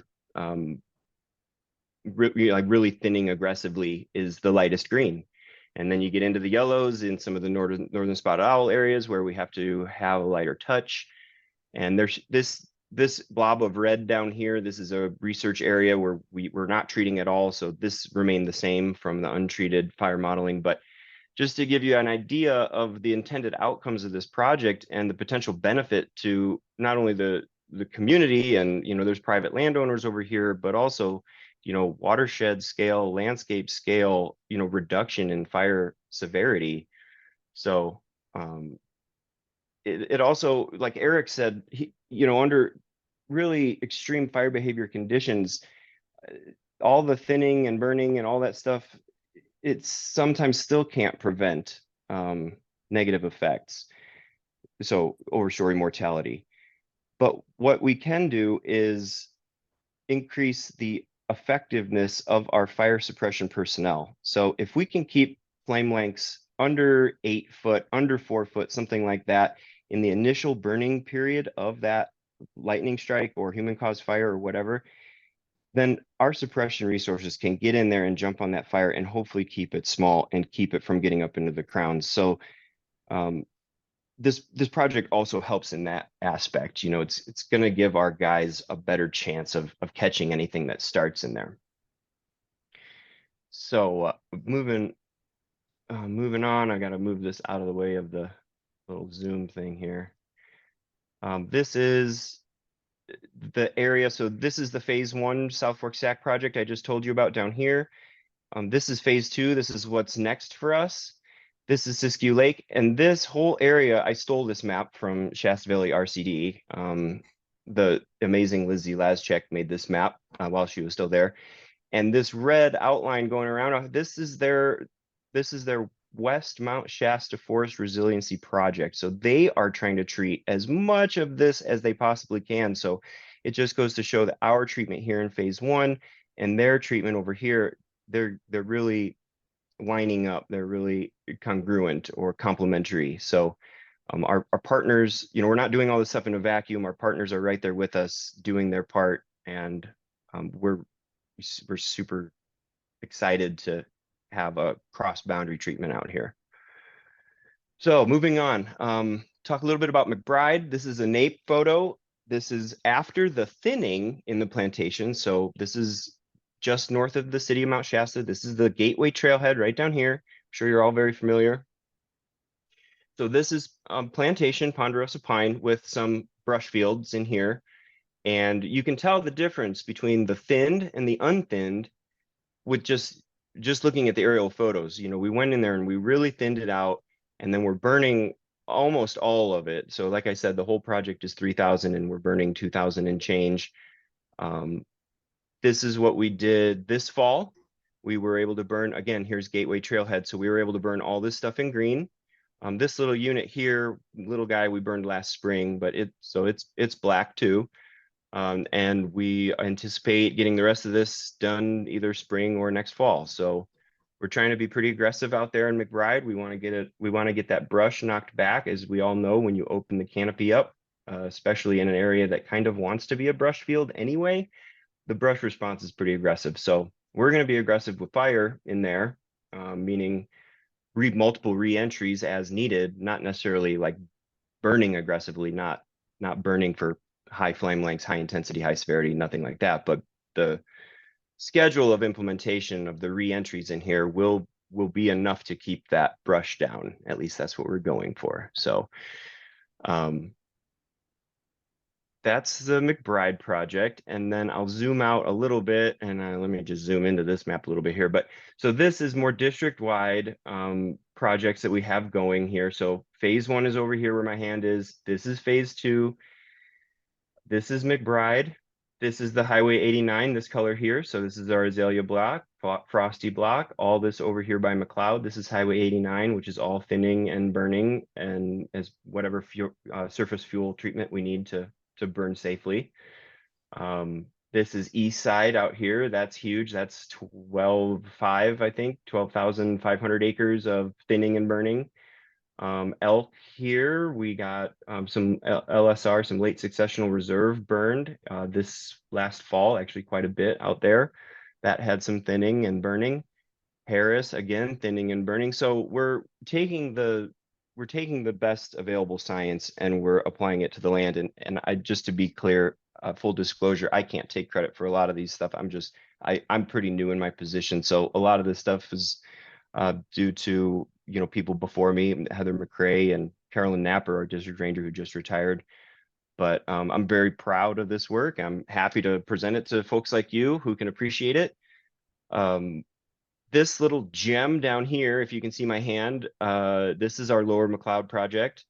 really thinning aggressively is the lightest green. And then you get into the yellows in some of the northern spotted owl areas where we have to have a lighter touch. And there's this blob of red down here. This is a research area where we're not treating at all. So this remained the same from the untreated fire modeling. But just to give you an idea of the intended outcomes of this project and the potential benefit to not only the community, and there's private landowners over here, but also watershed scale, landscape scale, reduction in fire severity. So it also, like Eric said, under really extreme fire behavior conditions, all the thinning and burning and all that stuff, it sometimes still can't prevent negative effects. So overstory mortality. But what we can do is increase the effectiveness of our fire suppression personnel. So if we can keep flame lengths under 8 foot, under 4 foot, something like that, in the initial burning period of that lightning strike or human caused fire or whatever, then our suppression resources can get in there and jump on that fire and hopefully keep it small and keep it from getting up into the crown. So this project also helps in that aspect. It's going to give our guys a better chance of catching anything that starts in there. So moving on, I got to move this out of the way of the little zoom thing here. This is the area. So this is the phase 1 South Fork Sac project I just told you about down here. This is phase 2. This is what's next for us. This is Siskiyou Lake, and this whole area, I stole this map from Shasta Valley RCD. The amazing Lizzie Lazchek made this map while she was still there. And this red outline going around, this is their West Mount Shasta Forest Resiliency Project. So they are trying to treat as much of this as they possibly can. So it just goes to show that our treatment here in phase 1 and their treatment over here, they're really lining up. They're really congruent or complementary. So our partners, we're not doing all this stuff in a vacuum. Our partners are right there with us doing their part, and we're super excited to have a cross-boundary treatment out here. So moving on, talk a little bit about McBride. This is a NAPE photo. This is after the thinning in the plantation. So this is just north of the city of Mount Shasta. This is the Gateway Trailhead right down here. I'm sure you're all very familiar. So this is plantation ponderosa pine with some brush fields in here. And you can tell the difference between the thinned and the unthinned with just looking at the aerial photos. You know, we went in there and we really thinned it out, and then we're burning almost all of it. So like I said, the whole project is 3,000 and we're burning 2,000 and change. This is what we did this fall. We were able to burn, again, here's Gateway Trailhead. So we were able to burn all this stuff in green. This little unit here, little guy, we burned last spring, but it's black too. And we anticipate getting the rest of this done either spring or next fall. So we're trying to be pretty aggressive out there in McBride. We want to get that brush knocked back. As we all know, when you open the canopy up, especially in an area that kind of wants to be a brush field anyway, the brush response is pretty aggressive. So we're going to be aggressive with fire in there, meaning multiple re-entries as needed, not necessarily like burning aggressively, not burning for high flame lengths, high intensity, high severity, nothing like that. But the schedule of implementation of the re-entries in here will be enough to keep that brush down. At least that's what we're going for. So that's the McBride project. And then I'll zoom out a little bit, and let me just zoom into this map a little bit here. But so this is more district-wide projects that we have going here. So phase 1 is over here where my hand is. This is phase 2. This is McBride. This is the Highway 89, this color here. So this is our azalea block, frosty block. All this over here by McLeod. This is Highway 89, which is all thinning and burning and as whatever fuel, surface fuel treatment we need to burn safely. This is east side out here. That's huge. That's 12.5, I think, 12,500 acres of thinning and burning. Elk here, we got some LSR, some late successional reserve burned this last fall, actually quite a bit out there. That had some thinning and burning. Harris, again, thinning and burning. So we're taking the best available science and we're applying it to the land. And I, just to be clear, full disclosure, I can't take credit for a lot of these stuff. I'm pretty new in my position. So a lot of this stuff is due to, you know, people before me, Heather McCrae and Carolyn Napper, our district ranger who just retired. But I'm very proud of this work. I'm happy to present it to folks like you who can appreciate it. This little gem down here, if you can see my hand, this is our Lower McLeod project.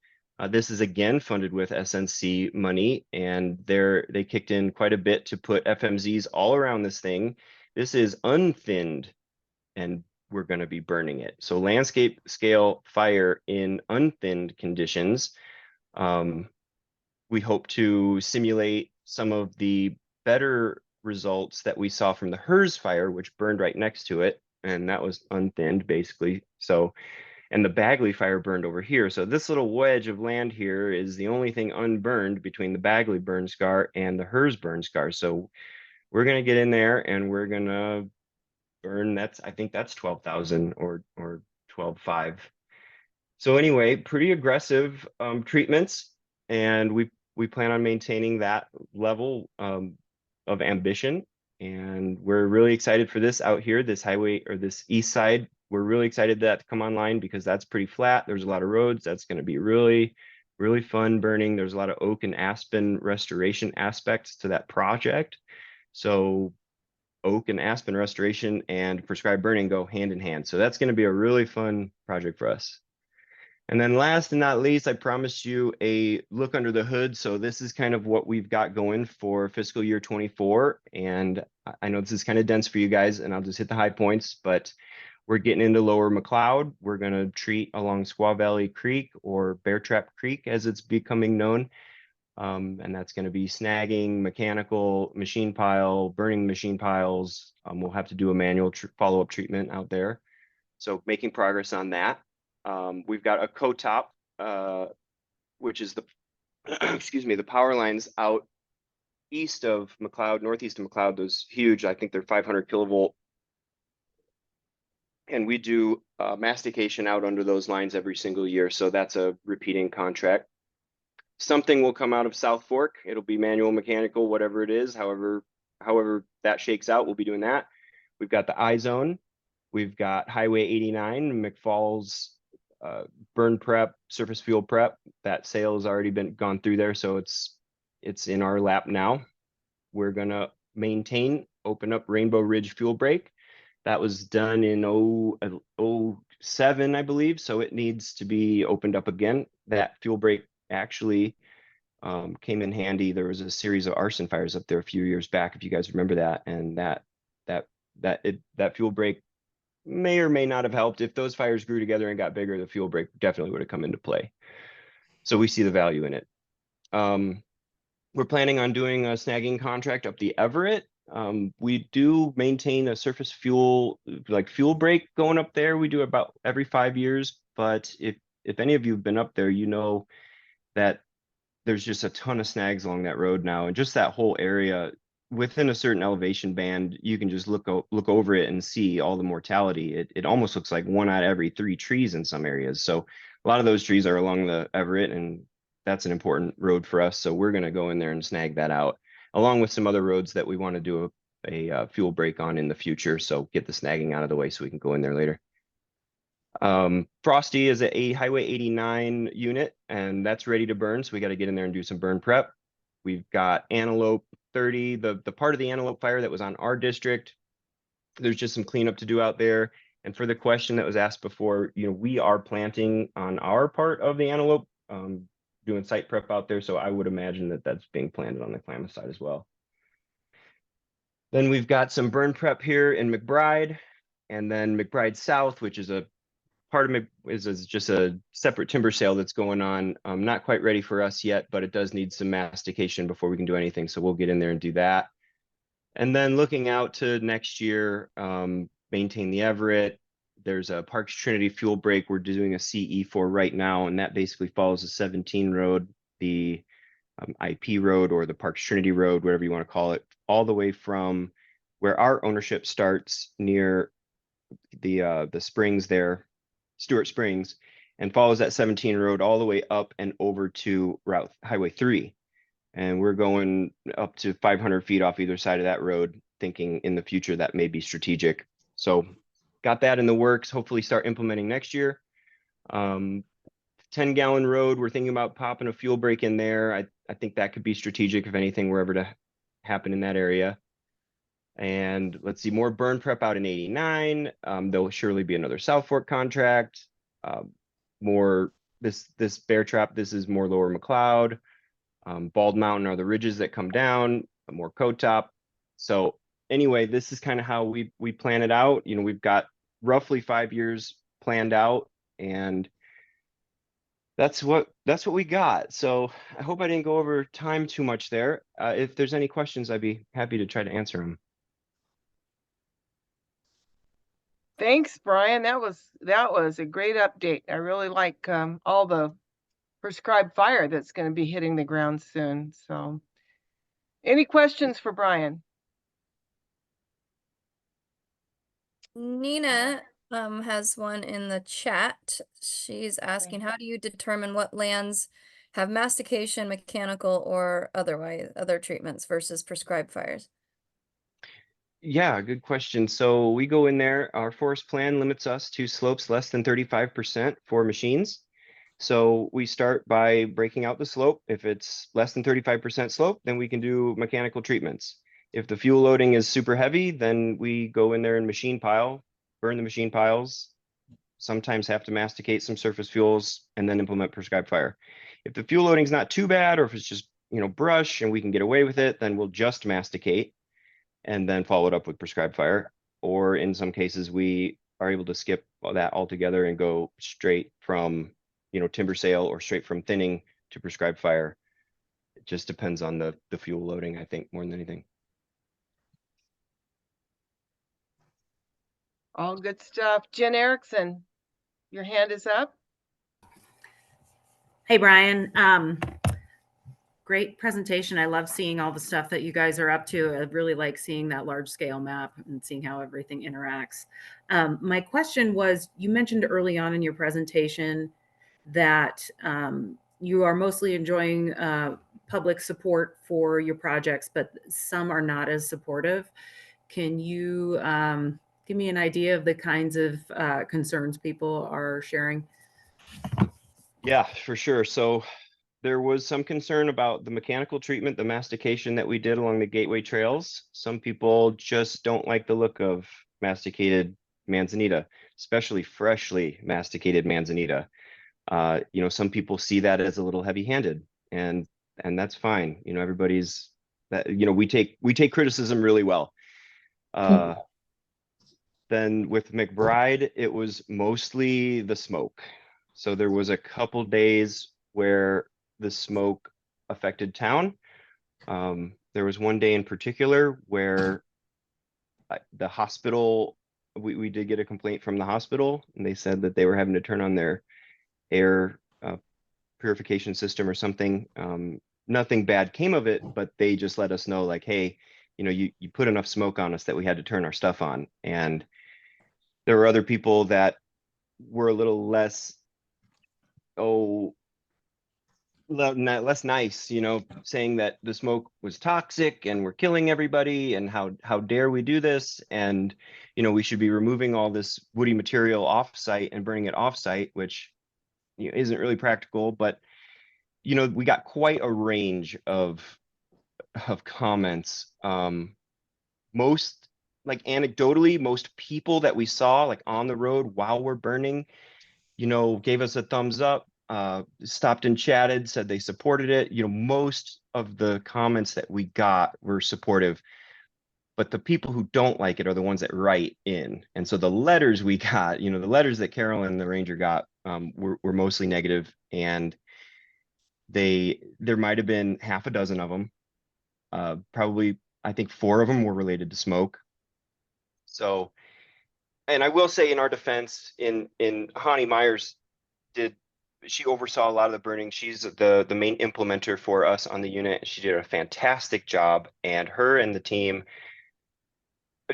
This is again funded with SNC money, and they kicked in quite a bit to put FMZs all around this thing. This is unthinned, and we're going to be burning it. So landscape scale fire in unthinned conditions. We hope to simulate some of the better results that we saw from the HERS fire, which burned right next to it. And that was unthinned basically. So, and the Bagley fire burned over here. So this little wedge of land here is the only thing unburned between the Bagley burn scar and the HERS burn scar. So we're going to get in there and we're going to burn. I think that's 12,000 or 12.5. So anyway, pretty aggressive treatments, and we plan on maintaining that level of ambition. And we're really excited for this out here, this highway or this east side. We're really excited that to come online because that's pretty flat. There's a lot of roads. That's going to be really, really fun burning. There's a lot of oak and aspen restoration aspects to that project. So oak and aspen restoration and prescribed burning go hand in hand. So that's going to be a really fun project for us. And then last and not least, I promised you a look under the hood. So this is kind of what we've got going for fiscal year 24. And I know this is kind of dense for you guys, and I'll just hit the high points, but we're getting into Lower McLeod. We're going to treat along Squaw Valley Creek, or Bear Trap Creek as it's becoming known. And that's going to be snagging, mechanical, machine pile, burning machine piles. We'll have to do a manual follow-up treatment out there. So making progress on that. We've got a co-top, which is the, excuse me, the power lines out east of McLeod, northeast of McLeod. Those huge, I think they're 500 kilovolt And we do mastication out under those lines every single year. So that's a repeating contract. Something will come out of South Fork. It'll be manual, mechanical, whatever it is. However that shakes out, we'll be doing that. We've got the I-Zone. We've got Highway 89, McFalls, burn prep, surface fuel prep. That sale has already been gone through there. So it's in our lap now. We're gonna open up Rainbow Ridge Fuel Break. That was done in 07, I believe. So it needs to be opened up again. That fuel break actually came in handy. There was a series of arson fires up there a few years back, if you guys remember that. And that fuel break may or may not have helped. If those fires grew together and got bigger, the fuel break definitely would have come into play. So we see the value in it. We're planning on doing a snagging contract up the Everett. We do maintain a surface fuel, like fuel break going up there. We do about every 5 years. But if any of you have been up there, you know that there's just a ton of snags along that road now. And just that whole area within a certain elevation band, you can just look over it and see all the mortality. It almost looks like 1 out of every 3 trees in some areas. So a lot of those trees are along the Everett, and that's an important road for us. So we're going to go in there and snag that out, along with some other roads that we want to do a fuel break on in the future. So get the snagging out of the way so we can go in there later. Frosty is a Highway 89 unit, and that's ready to burn. So we got to get in there and do some burn prep. We've got Antelope 30, the part of the Antelope fire that was on our district. There's just some cleanup to do out there. And for the question that was asked before, we are planting on our part of the Antelope, doing site prep out there. So I would imagine that that's being planted on the Klamath side as well. Then we've got some burn prep here in McBride, and then McBride South, which is a part of it is just a separate timber sale that's going on. Not quite ready for us yet, but it does need some mastication before we can do anything. So we'll get in there and do that. And then looking out to next year, maintain the Everett. There's a Parks Trinity fuel break. We're doing a CE for right now, and that basically follows the 17 road, the IP road, or the Parks Trinity road, whatever you want to call it, all the way from where our ownership starts near the springs there, Stewart Springs, and follows that 17 road all the way up and over to Route Highway 3. And we're going up to 500 feet off either side of that road, thinking in the future that may be strategic. So got that in the works, hopefully start implementing next year. 10-gallon road, we're thinking about popping a fuel break in there. I think that could be strategic if anything were ever to happen in that area. And let's see, more burn prep out in 89. There'll surely be another South Fork contract. More this bear trap. This is more Lower McLeod. Bald Mountain are the ridges that come down. More coat top. So anyway, this is kind of how we plan it out. We've got roughly 5 years planned out, and that's what we got. So I hope I didn't go over time too much there. If there's any questions, I'd be happy to try to answer them. Thanks, Brian. That was a great update. I really like all the prescribed fire that's going to be hitting the ground soon. So, any questions for Brian? Nina has one in the chat. She's asking, how do you determine what lands have mastication, mechanical, or other treatments versus prescribed fires? Yeah, good question. So we go in there, our forest plan limits us to slopes less than 35% for machines. So we start by breaking out the slope. If it's less than 35% slope, then we can do mechanical treatments. If the fuel loading is super heavy, then we go in there and machine pile, burn the machine piles, sometimes have to masticate some surface fuels, and then implement prescribed fire. If the fuel loading is not too bad, or if it's just brush and we can get away with it, then we'll just masticate and then follow it up with prescribed fire. Or in some cases, we are able to skip that altogether and go straight from timber sale or straight from thinning to prescribed fire. It just depends on the fuel loading, I think, more than anything. All good stuff. Jen Erickson, your hand is up. Hey, Brian. great presentation. I love seeing all the stuff that you guys are up to. I really like seeing that large scale map and seeing how everything interacts. My question was, you mentioned early on in your presentation that you are mostly enjoying public support for your projects, but some are not as supportive. Can you give me an idea of the kinds of concerns people are sharing? Yeah, for sure. So there was some concern about the mechanical treatment, the mastication that we did along the gateway trails. Some people just don't like the look of masticated manzanita, especially freshly masticated manzanita. You know, some people see that as a little heavy-handed, and that's fine. You know, everybody's that, you know, we take criticism really well. Then with McBride, it was mostly the smoke. So there was a couple days where the smoke affected town. There was one day in particular where the hospital, we did get a complaint from the hospital, and they said that they were having to turn on their air purification system or something. Nothing bad came of it, but they just let us know, like, hey, you know, you put enough smoke on us that we had to turn our stuff on. And there were other people that were a little less, less nice, you know, saying that the smoke was toxic and we're killing everybody, and how dare we do this, and you know, we should be removing all this woody material off site and burning it off site, which, you know, isn't really practical. But you know, we got quite a range of comments. Most, like, anecdotally, most people that we saw like on the road while we're burning, you know, gave us a thumbs up, stopped and chatted, said they supported it. You know, most of the comments that we got were supportive, but the people who don't like it are the ones that write in. And so the letters we got, you know, the letters that Carolyn, the ranger, got were mostly negative, and there might have been half a dozen of them. Probably, I think 4 of them were related to smoke. So, and I will say, in our defense, in Hani Myers she oversaw a lot of the burning. She's the main implementer for us on the unit. She did a fantastic job, and her and the team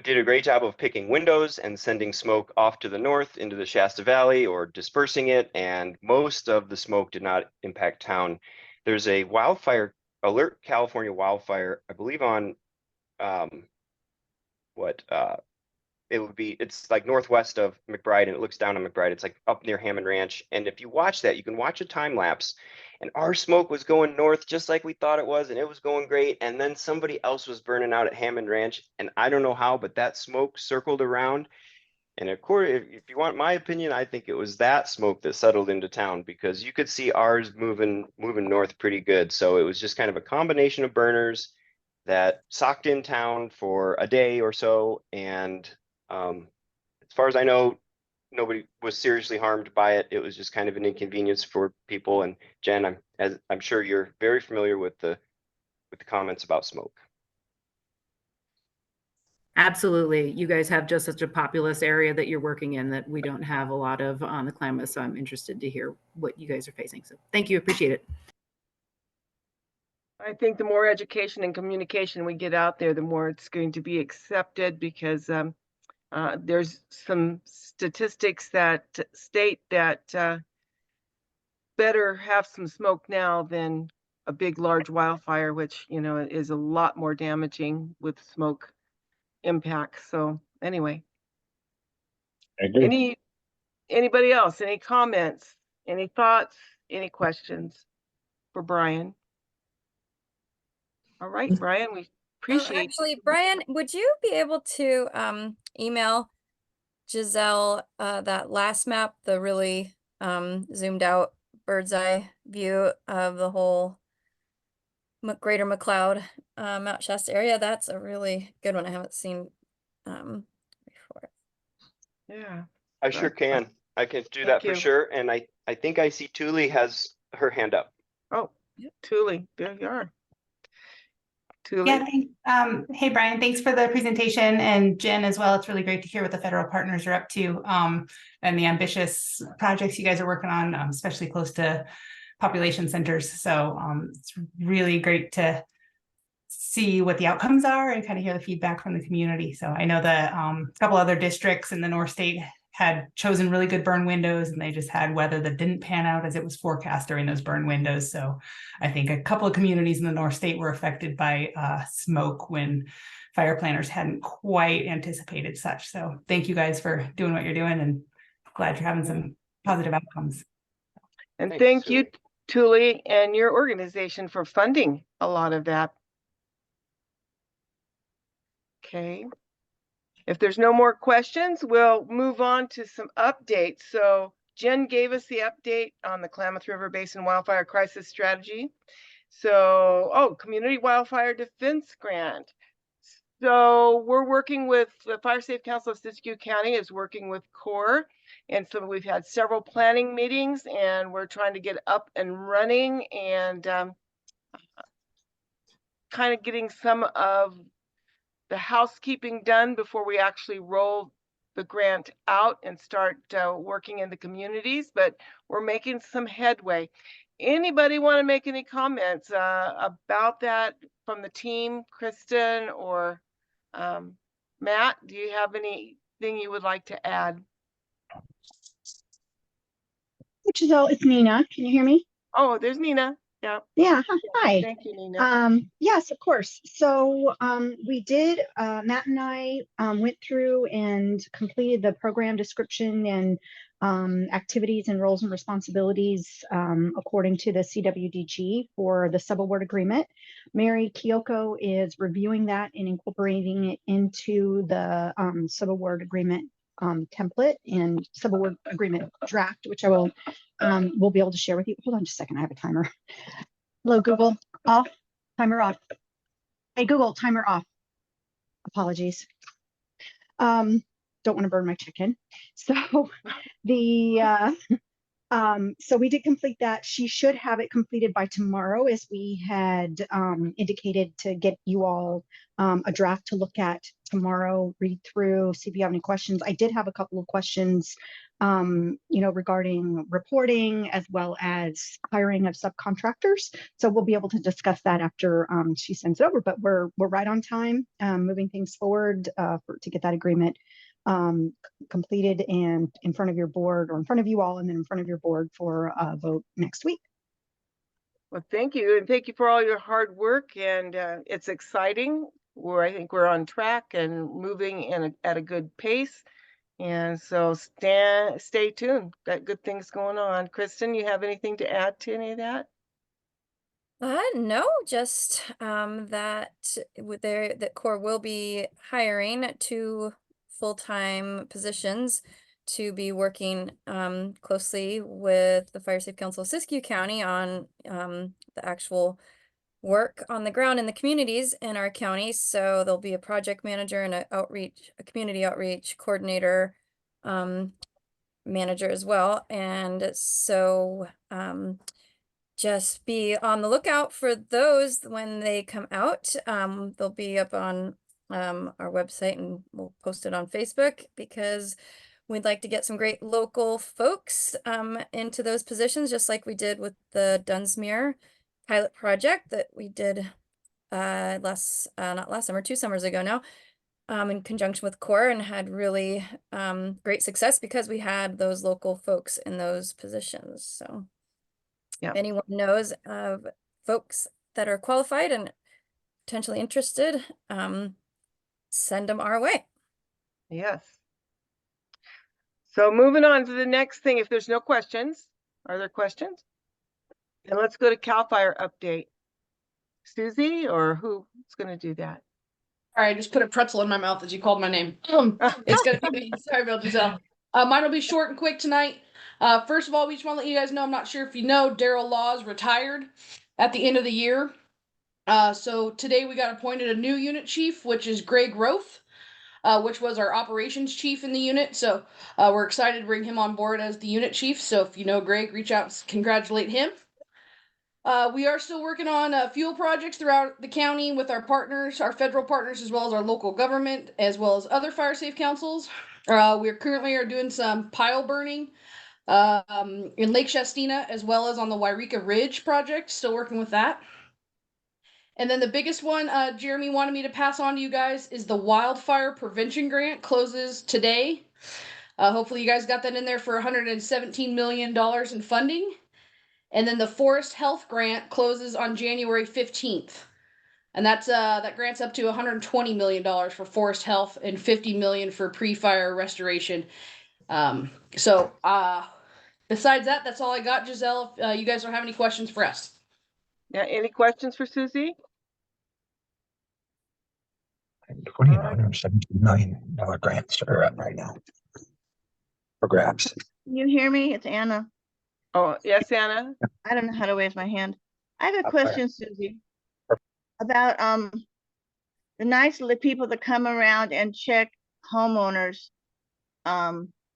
did a great job of picking windows and sending smoke off to the north into the Shasta Valley, or dispersing it, and most of the smoke did not impact town. There's a wildfire alert, California wildfire, I believe on it's like northwest of McBride, and it looks down on McBride. It's like up near Hammond Ranch. And if you watch that, you can watch a time lapse, and our smoke was going north just like we thought it was, and it was going great. And then somebody else was burning out at Hammond Ranch, and I don't know how, but that smoke circled around. And of course, if you want my opinion, I think it was that smoke that settled into town, because you could see ours moving north pretty good. So it was just kind of a combination of burners that socked in town for a day or so. And as far as I know, nobody was seriously harmed by it. It was just kind of an inconvenience for people. And Jen, I'm sure you're very familiar with the comments about smoke. Absolutely. You guys have just such a populous area that you're working in that we don't have a lot of on the Klamath. So I'm interested to hear what you guys are facing. So thank you. Appreciate it. I think the more education and communication we get out there, the more it's going to be accepted, because there's some statistics that state that better have some smoke now than a big, large wildfire, which, you know, is a lot more damaging with smoke impacts. So anyway, anybody else, any comments, any thoughts, any questions for Brian? All right, Brian, we appreciate. Actually, Brian, would you be able to email Giselle that last map, the really zoomed out bird's eye view of the whole greater McLeod Mount Shasta area? That's a really good one. I haven't seen before. Yeah, I sure can. I can do that for sure. And I think I see Thule has her hand up. Oh, Thule, there you are. Thule. Yeah, hey Brian, thanks for the presentation, and Jen as well. It's really great to hear what the federal partners are up to, and the ambitious projects you guys are working on, especially close to population centers. So it's really great to see what the outcomes are and kind of hear the feedback from the community. So I know that a couple other districts in the North State had chosen really good burn windows, and they just had weather that didn't pan out as it was forecast during those burn windows. So I think a couple of communities in the North State were affected by smoke when fire planners hadn't quite anticipated such. So thank you guys for doing what you're doing, and glad you're having some positive outcomes. And Thanks, thank you, Thule, and your organization for funding a lot of that. Okay. If there's no more questions, we'll move on to some updates. So Jen gave us the update on the Klamath River Basin Wildfire Crisis Strategy. So, Community Wildfire Defense Grant. So we're working with the Fire Safe Council of Siskiyou County is working with CORE. And so we've had several planning meetings, and we're trying to get up and running and kind of getting some of the housekeeping done before we actually roll the grant out and start working in the communities, but we're making some headway. Anybody want to make any comments about that from the team, Kristen or Matt? Do you have anything you would like to add? Giselle, it's Nina. Can you hear me? Oh, there's Nina. Yeah. Yeah. Hi. Thank you, Nina. Yes, of course. So we did, Matt and I went through and completed the program description and activities and roles and responsibilities according to the CWDG for the subaward agreement. Mary Kyoko is reviewing that and incorporating it into the subaward agreement template and subaward agreement draft, which I will be able to share with you. Hold on just a second. I have a timer. Hello, Google. Off. Timer off. Hey, Google, timer off. Apologies. Don't want to burn my chicken. So the so we did complete that. She should have it completed by tomorrow, as we had indicated to get you all a draft to look at tomorrow, read through, see if you have any questions. I did have a couple of questions, regarding reporting as well as hiring of subcontractors. So we'll be able to discuss that after she sends it over. But we're right on time, moving things forward to get that agreement completed and in front of your board, or in front of you all, and then in front of your board for a vote next week. Well, thank you. And thank you for all your hard work. And it's exciting. I think we're on track and moving at a good pace. And so stay tuned. Got good things going on. Kristen, you have anything to add to any of that? No, just that CORE will be hiring 2 full-time positions to be working closely with the Fire Safe Council of Siskiyou County on the actual work on the ground in the communities in our county. So there'll be a project manager and a community outreach coordinator manager as well. And so just be on the lookout for those when they come out. They'll be up on our website, and we'll post it on Facebook, because we'd like to get some great local folks into those positions, just like we did with the Dunsmuir pilot project that we did not last summer, 2 summers ago now, in conjunction with CORE, and had really great success because we had those local folks in those positions. So if anyone knows of folks that are qualified and potentially interested, send them our way. Yes. So moving on to the next thing, if there's no questions, are there questions? And let's go to CAL FIRE update. Susie, or who's going to do that? All right, I just put a pretzel in my mouth as you called my name. It's gonna be me. Sorry about Giselle. Mine will be short and quick tonight. First of all, we just want to let you guys know, I'm not sure if you know, Daryl Laws retired at the end of the year. So today we got appointed a new unit chief, which is Greg Roth, which was our operations chief in the unit. So we're excited to bring him on board as the unit chief. So if you know Greg, reach out and congratulate him. We are still working on fuel projects throughout the county with our partners, our federal partners, as well as our local government, as well as other fire safe councils. We currently are doing some pile burning in Lake Shastina, as well as on the Wairika Ridge project. Still working with that. And then the biggest one Jeremy wanted me to pass on to you guys is the wildfire prevention grant. Closes today. Hopefully you guys got that in there for $117 million in funding. And then the forest health grant closes on January 15th. And that's that grant's up to $120 million for forest health and $50 million for pre-fire restoration. Besides that, that's all I got, Giselle. If you guys don't have any questions for us. Yeah, any questions for Susie? $2,917 million grants are up right now for grabs. Can you hear me? It's Anna. Oh, yes, Anna. I don't know how to raise my hand. I have a Up question, Susie, about the nice little people that come around and check homeowners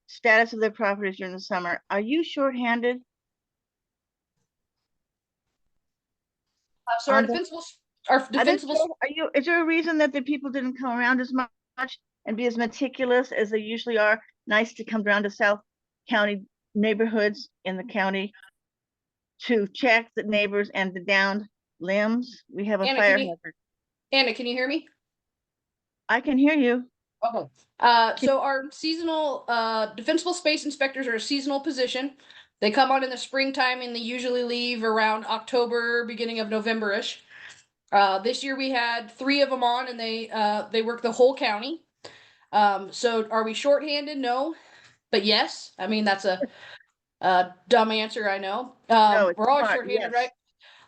status of their properties during the summer. Are you shorthanded? So our defensible Are you? Is there a reason that the people didn't come around as much and be as meticulous as they usually are? Nice to come around to South County neighborhoods in the county to check the neighbors and the downed limbs. We have a Anna, fire hazard. Anna, can you hear me? I can hear you. Okay. So our seasonal defensible space inspectors are a seasonal position. They come on in the springtime and they usually leave around October, beginning of November-ish. This year we had 3 of them on and they work the whole county. So are we shorthanded? No, but yes. I mean, that's a dumb answer, I know. No, it's we're always smart, shorthanded, yes.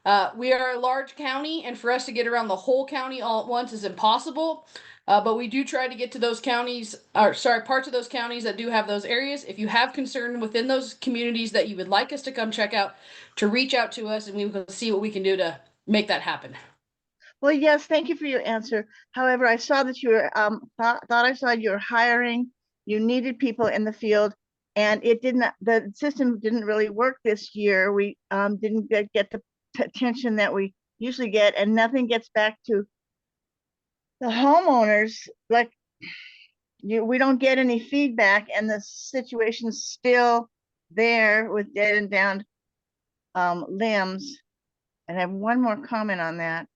right? We are a large county, and for us to get around the whole county all at once is impossible. But we do try to get to those counties, parts of those counties that do have those areas. If you have concern within those communities that you would like us to come check out, to reach out to us and we will see what we can do to make that happen. Well, yes, thank you for your answer. However, I saw that you were thought I saw you were hiring. You needed people in the field, and the system didn't really work this year. We didn't get the attention that we usually get, and nothing gets back to the homeowners. Like we don't get any feedback, and the situation's still there with dead and downed limbs. And I have one more comment on that.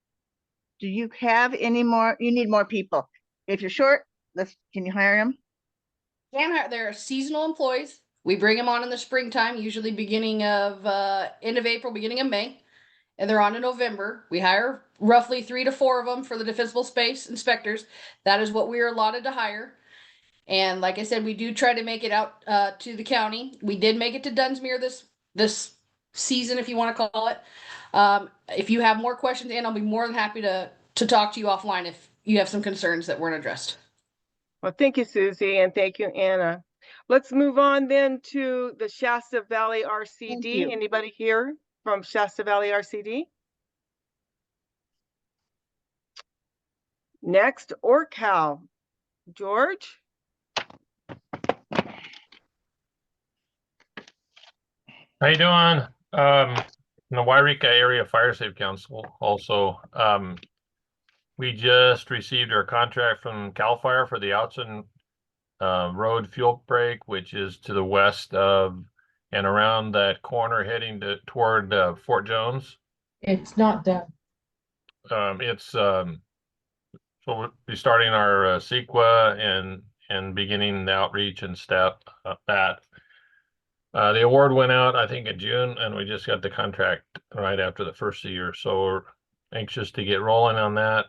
Do you have any more? You need more people. If you're short, can you hire them? They're seasonal employees. We bring them on in the springtime, usually beginning of end of April, beginning of May, and they're on in November. We hire roughly 3 to 4 of them for the defensible space inspectors. That is what we are allotted to hire. And like I said, we do try to make it out to the county. We did make it to Dunsmuir this season, if you want to call it. If you have more questions, Ann, I'll be more than happy to talk to you offline if you have some concerns that weren't addressed. Well, thank you, Susie, and thank you, Anna. Let's move on then to the Shasta Valley RCD. Anybody here from Shasta Valley RCD? Next, ORCAL. George? How you doing? In the Wairika Area Fire Safe Council also. We just received our contract from CAL FIRE for the Outson Road fuel break, which is to the west of and around that corner heading toward Fort Jones. It's not done. So we'll be starting our CEQA and beginning the outreach and step that. The award went out, I think, in June, and we just got the contract right after the first of the year. So we're anxious to get rolling on that.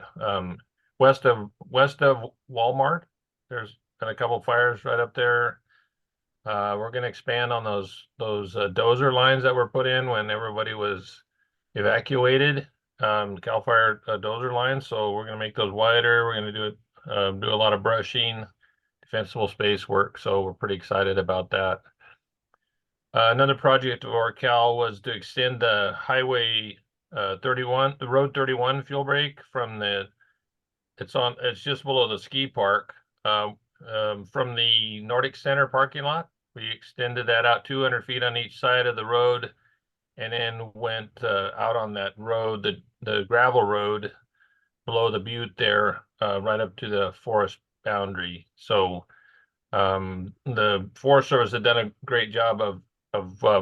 West of Walmart, there's been a couple fires right up there. We're going to expand on those dozer lines that were put in when everybody was evacuated. CAL FIRE dozer lines. So we're going to make those wider. We're going to do a lot of brushing, defensible space work. So we're pretty excited about that. Another project of ORCAL was to extend the Highway 31, the Road 31 fuel break from it's just below the ski park, from the Nordic Center parking lot. We extended that out 200 feet on each side of the road, and then went out on that road, the gravel road below the butte there, right up to the forest boundary. So the Forest Service had done a great job of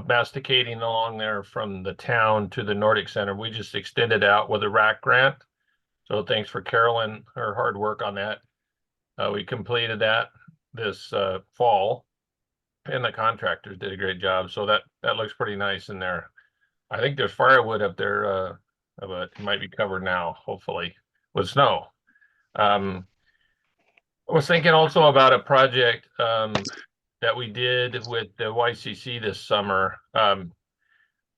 masticating along there from the town to the Nordic Center. We just extended out with a RAC grant. So thanks for Carolyn, her hard work on that. We completed that this fall, and the contractors did a great job. So that looks pretty nice in there. I think there's firewood up there, but it might be covered now, hopefully, with snow. I was thinking also about a project that we did with the YCC this summer.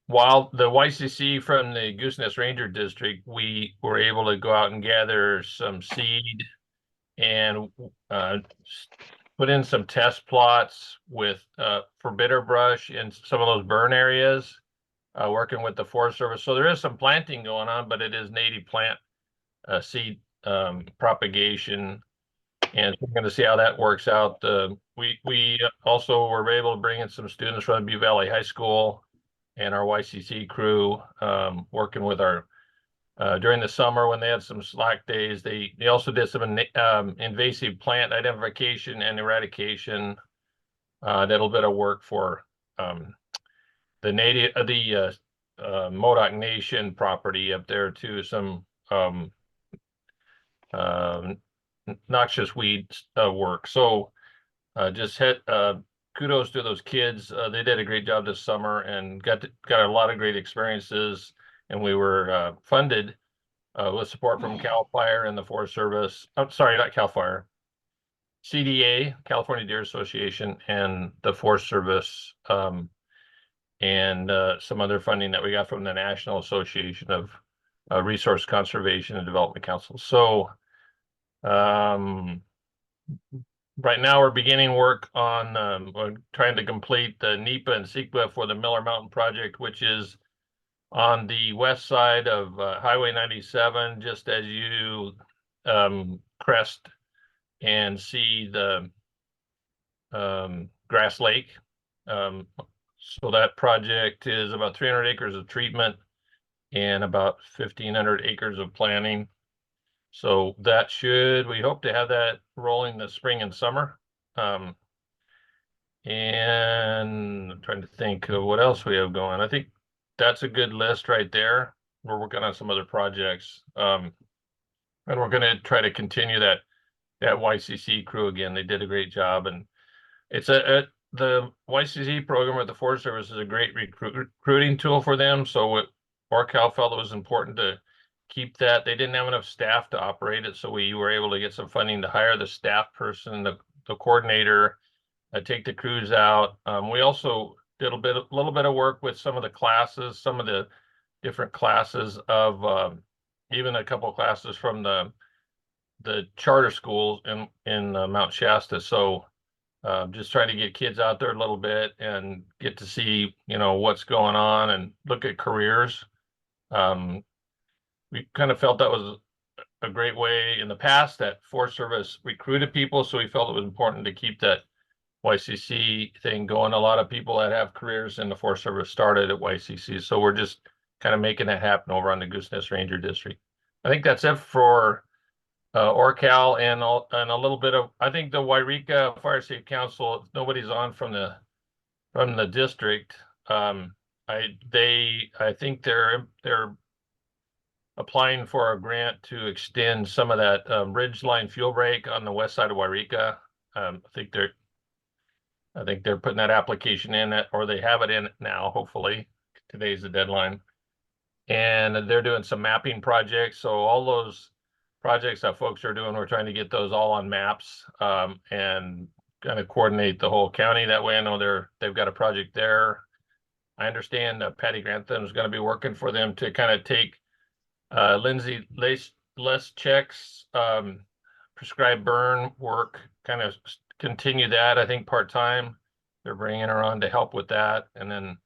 While the YCC from the Goosenest Ranger District, we were able to go out and gather some seed and put in some test plots with for bitter brush in some of those burn areas, working with the Forest Service. So there is some planting going on, but it is native plant seed propagation, and we're going to see how that works out. We also were able to bring in some students from Butte Valley High School and our YCC crew, working with our during the summer when they had some slack days. They also did some invasive plant identification and eradication. That little bit of work for the native Modoc Nation property up there too. Some noxious weeds work. So just kudos to those kids. They did a great job this summer and got a lot of great experiences. And we were funded with support from CAL FIRE and the Forest Service. I'm sorry, not CAL FIRE. CDA, California Deer Association, and the Forest Service, and some other funding that we got from the National Association of Resource Conservation and Development Council. So right now we're beginning work on we're trying to complete the NEPA and CEQA for the Miller Mountain Project, which is on the west side of Highway 97, just as you crest and see the Grass Lake. So that project is about 300 acres of treatment and about 1,500 acres of planting. So that we hope to have that rolling this spring and summer. And I'm trying to think of what else we have going. I think that's a good list right there. We're working on some other projects. And we're going to try to continue that YCC crew again. They did a great job. And it's the YCC program with the Forest Service is a great recruiting tool for them. So Orcal felt it was important to keep that. They didn't have enough staff to operate it, so we were able to get some funding to hire the staff person, the coordinator, take the crews out. We also did a little bit of work with some of the classes, some of the different classes of even a couple of classes from the charter schools in Mount Shasta. So just trying to get kids out there a little bit and get to see what's going on and look at careers. We kind of felt that was a great way in the past that Forest Service recruited people, so we felt it was important to keep that YCC thing going. A lot of people that have careers in the Forest Service started at YCC, so we're just kind of making that happen over on the Goosenest Ranger District. I think that's it for Orcal and a little bit of, I think the Wairika Fire Safe Council, if nobody's on from the district. I think they're applying for a grant to extend some of that ridgeline fuel break on the west side of Wairika. I think they're putting that application in, or they have it in now. Hopefully, today's the deadline, and they're doing some mapping projects. So all those projects that folks are doing, we're trying to get those all on maps and kind of coordinate the whole county. That way, I know they've got a project there. I understand Patty Grantham is going to be working for them to kind of take Lindsay Les checks, prescribed burn work, kind of continue that. I think part-time, they're bringing her on to help with that. And then,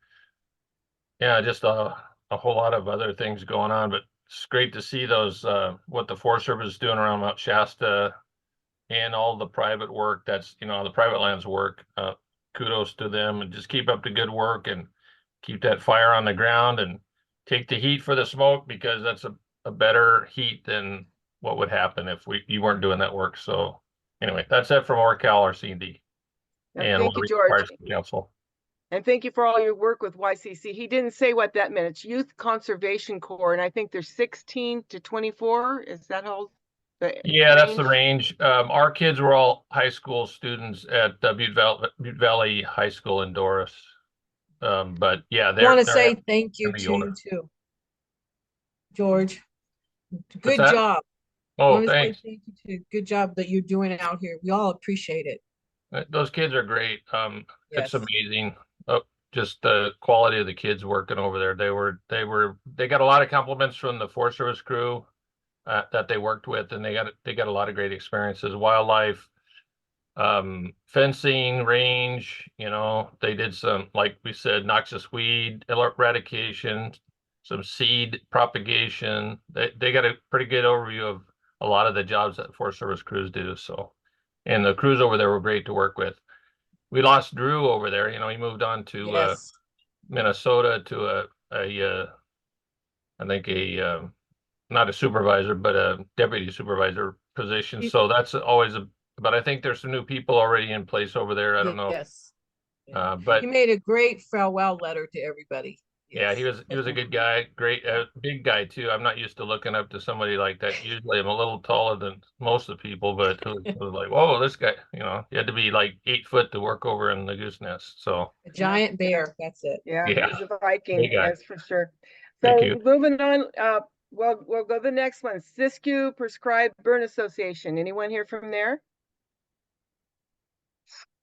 yeah, just a whole lot of other things going on, but it's great to see those, what the Forest Service is doing around Mount Shasta and all the private work that's, the private lands work. Kudos to them, and just keep up the good work and keep that fire on the ground and take the heat for the smoke, because that's a better heat than what would happen if you weren't doing that work. So anyway, that's it from Orcal, our C&D. Thank you, George. Council. And thank you for all your work with YCC. He didn't say what that meant. It's Youth Conservation Corps, and I think there's 16 to 24. Is that how the Yeah, that's the range? range. Our kids were all high school students at Butte Valley High School in Doris. But yeah, I want to they're say thank you gonna be to older. you too, George. What's Good that? job. I Oh, want to say thanks. thank you to good job that you're doing out here. We all appreciate it. Those kids are great. It's Yes. amazing. Just the quality of the kids working over there. They got a lot of compliments from the Forest Service crew that they worked with, and they got a lot of great experiences. Wildlife, fencing, range. They did some, like we said, noxious weed eradication, some seed propagation. They got a pretty good overview of a lot of the jobs that Forest Service crews do. So, and the crews over there were great to work with. We lost Drew over there. He moved on to Yes. Minnesota to I think not a supervisor, but a deputy supervisor position. So that's always but I think there's some new people already in place over there. I don't know. Yes. But You made a great farewell letter to everybody. yeah, he was a good guy, great, big guy too. I'm not used to looking up to somebody like that. Usually I'm a little taller than most of the people, but it was like, whoa, this guy, you had to be like 8 foot to work over in the goose nest. So A giant bear. That's it. Yeah, Yeah. he's a Viking, Big guy. that's for sure. Thank So you. moving on, we'll go to the next one. Siskiyou Prescribed Burn Association. Anyone here from there?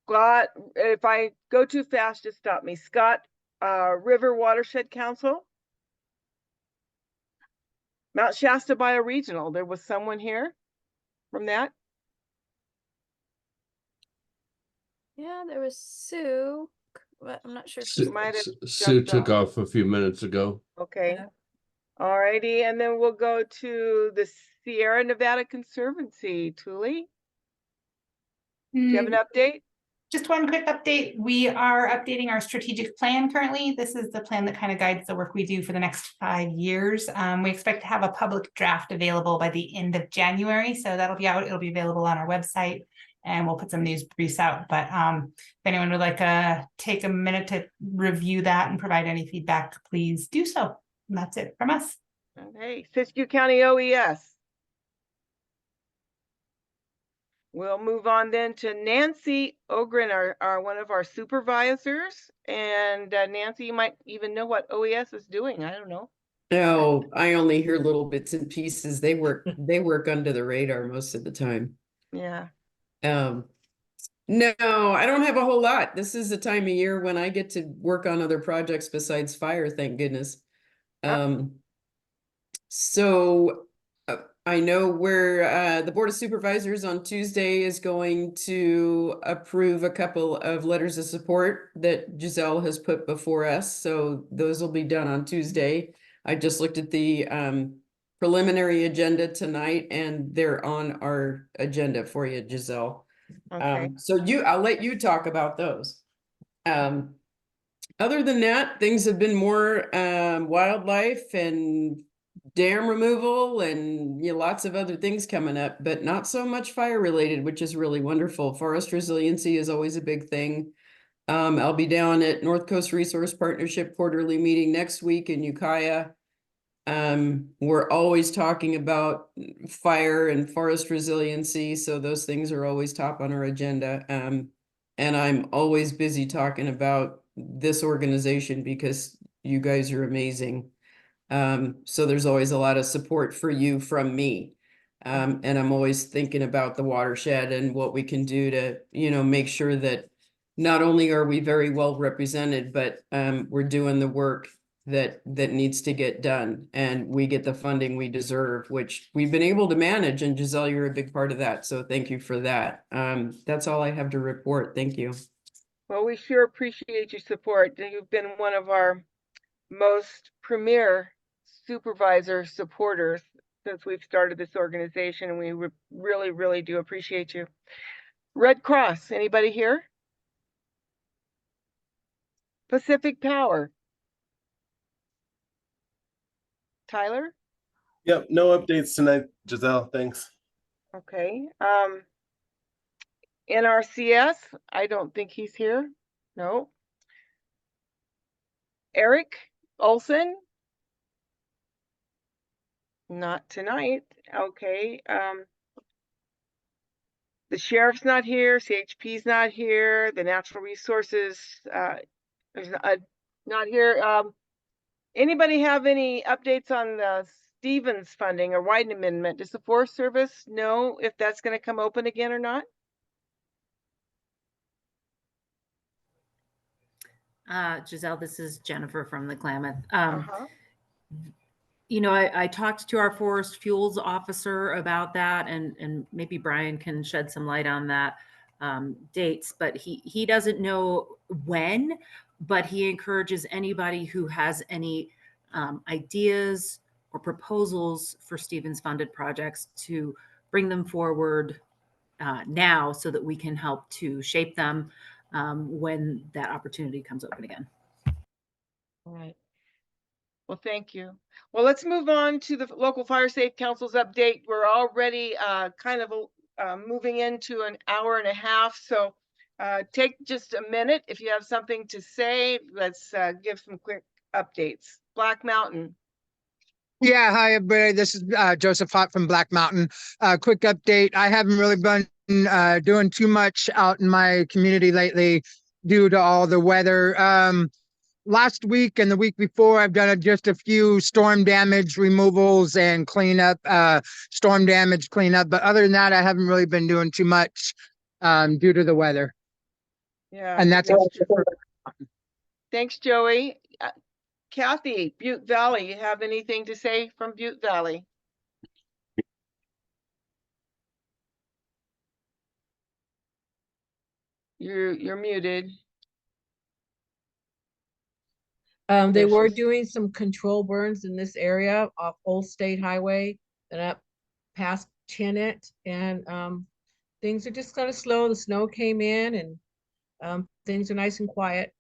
Scott, if I go too fast, just stop me. Scott, River Watershed Council. Mount Shasta Bioregional. There was someone here from that. Yeah, there was Sue, but I'm not sure if Sue, she might have Sue jumped took off. off a few minutes ago. Okay. All righty, and then we'll go to the Sierra Nevada Conservancy. Thule, do you have an update? Just one quick update. We are updating our strategic plan currently. This is the plan that kind of guides the work we do for the next 5 years. We expect to have a public draft available by the end of January. So that'll be out. It'll be available on our website, and we'll put some news briefs out. But if anyone would like to take a minute to review that and provide any feedback, please do so. And that's it from us. Okay, Siskiyou County OES. We'll move on then to Nancy Ogren, our one of our supervisors. And Nancy, you might even know what OES is doing. I don't know. No, I only hear little bits and pieces. They work under the radar most of the time. Yeah. No, I don't have a whole lot. This is the time of year when I get to work on other projects besides fire, thank goodness. So I know where the Board of Supervisors on Tuesday is going to approve a couple of letters of support that Giselle has put before us. So those will be done on Tuesday. I just looked at the preliminary agenda tonight, and they're on our agenda for you, Giselle. Okay. So I'll let you talk about those. Other than that, things have been more wildlife and dam removal and lots of other things coming up, but not so much fire related, which is really wonderful. Forest resiliency is always a big thing. I'll be down at North Coast Resource Partnership quarterly meeting next week in Ukiah. We're always talking about fire and forest resiliency, so those things are always top on our agenda. And I'm always busy talking about this organization because you guys are amazing. So there's always a lot of support for you from me. And I'm always thinking about the watershed and what we can do to, make sure that not only are we very well represented, but we're doing the work that needs to get done, and we get the funding we deserve, which we've been able to manage. And Giselle, you're a big part of that. So thank you for that. That's all I have to report. Thank you. Well, we sure appreciate your support. You've been one of our most premier supervisor supporters since we've started this organization, and we really, really do appreciate you. Red Cross, anybody here? Pacific Power. Tyler? Yep, no updates tonight, Giselle, thanks. Okay. NRCS, I don't think he's here. No. Eric Olson? Not tonight. Okay. The sheriff's not here, CHP's not here, the natural resources is not here. Anybody have any updates on the Stevens funding or Wyden amendment? Does the Forest Service know if that's going to come open again or not? Giselle, this is Jennifer from the Klamath. Uh-huh. You know, I talked to our forest fuels officer about that, and maybe Brian can shed some light on that dates, but he doesn't know when, but he encourages anybody who has any ideas or proposals for Stevens funded projects to bring them forward now so that we can help to shape them when that opportunity comes open again. All right. Well, thank you. Well, let's move on to the local fire safe council's update. We're already kind of moving into an hour and a half. So take just a minute. If you have something to say, let's give some quick updates. Black Mountain. Yeah, hi everybody. This is Joseph Hott from Black Mountain. Quick update. I haven't really been doing too much out in my community lately due to all the weather. Last week and the week before, I've done just a few storm damage removals and cleanup, storm damage cleanup. But other than that, I haven't really been doing too much due to the weather. Yeah. And that's all. Thanks, Joey. Kathy, Butte Valley, you have anything to say from Butte Valley? You're muted. They were doing some control burns in this area off Old State Highway and up past Tenet, and things are just kind of slow. The snow came in, and things are nice and quiet.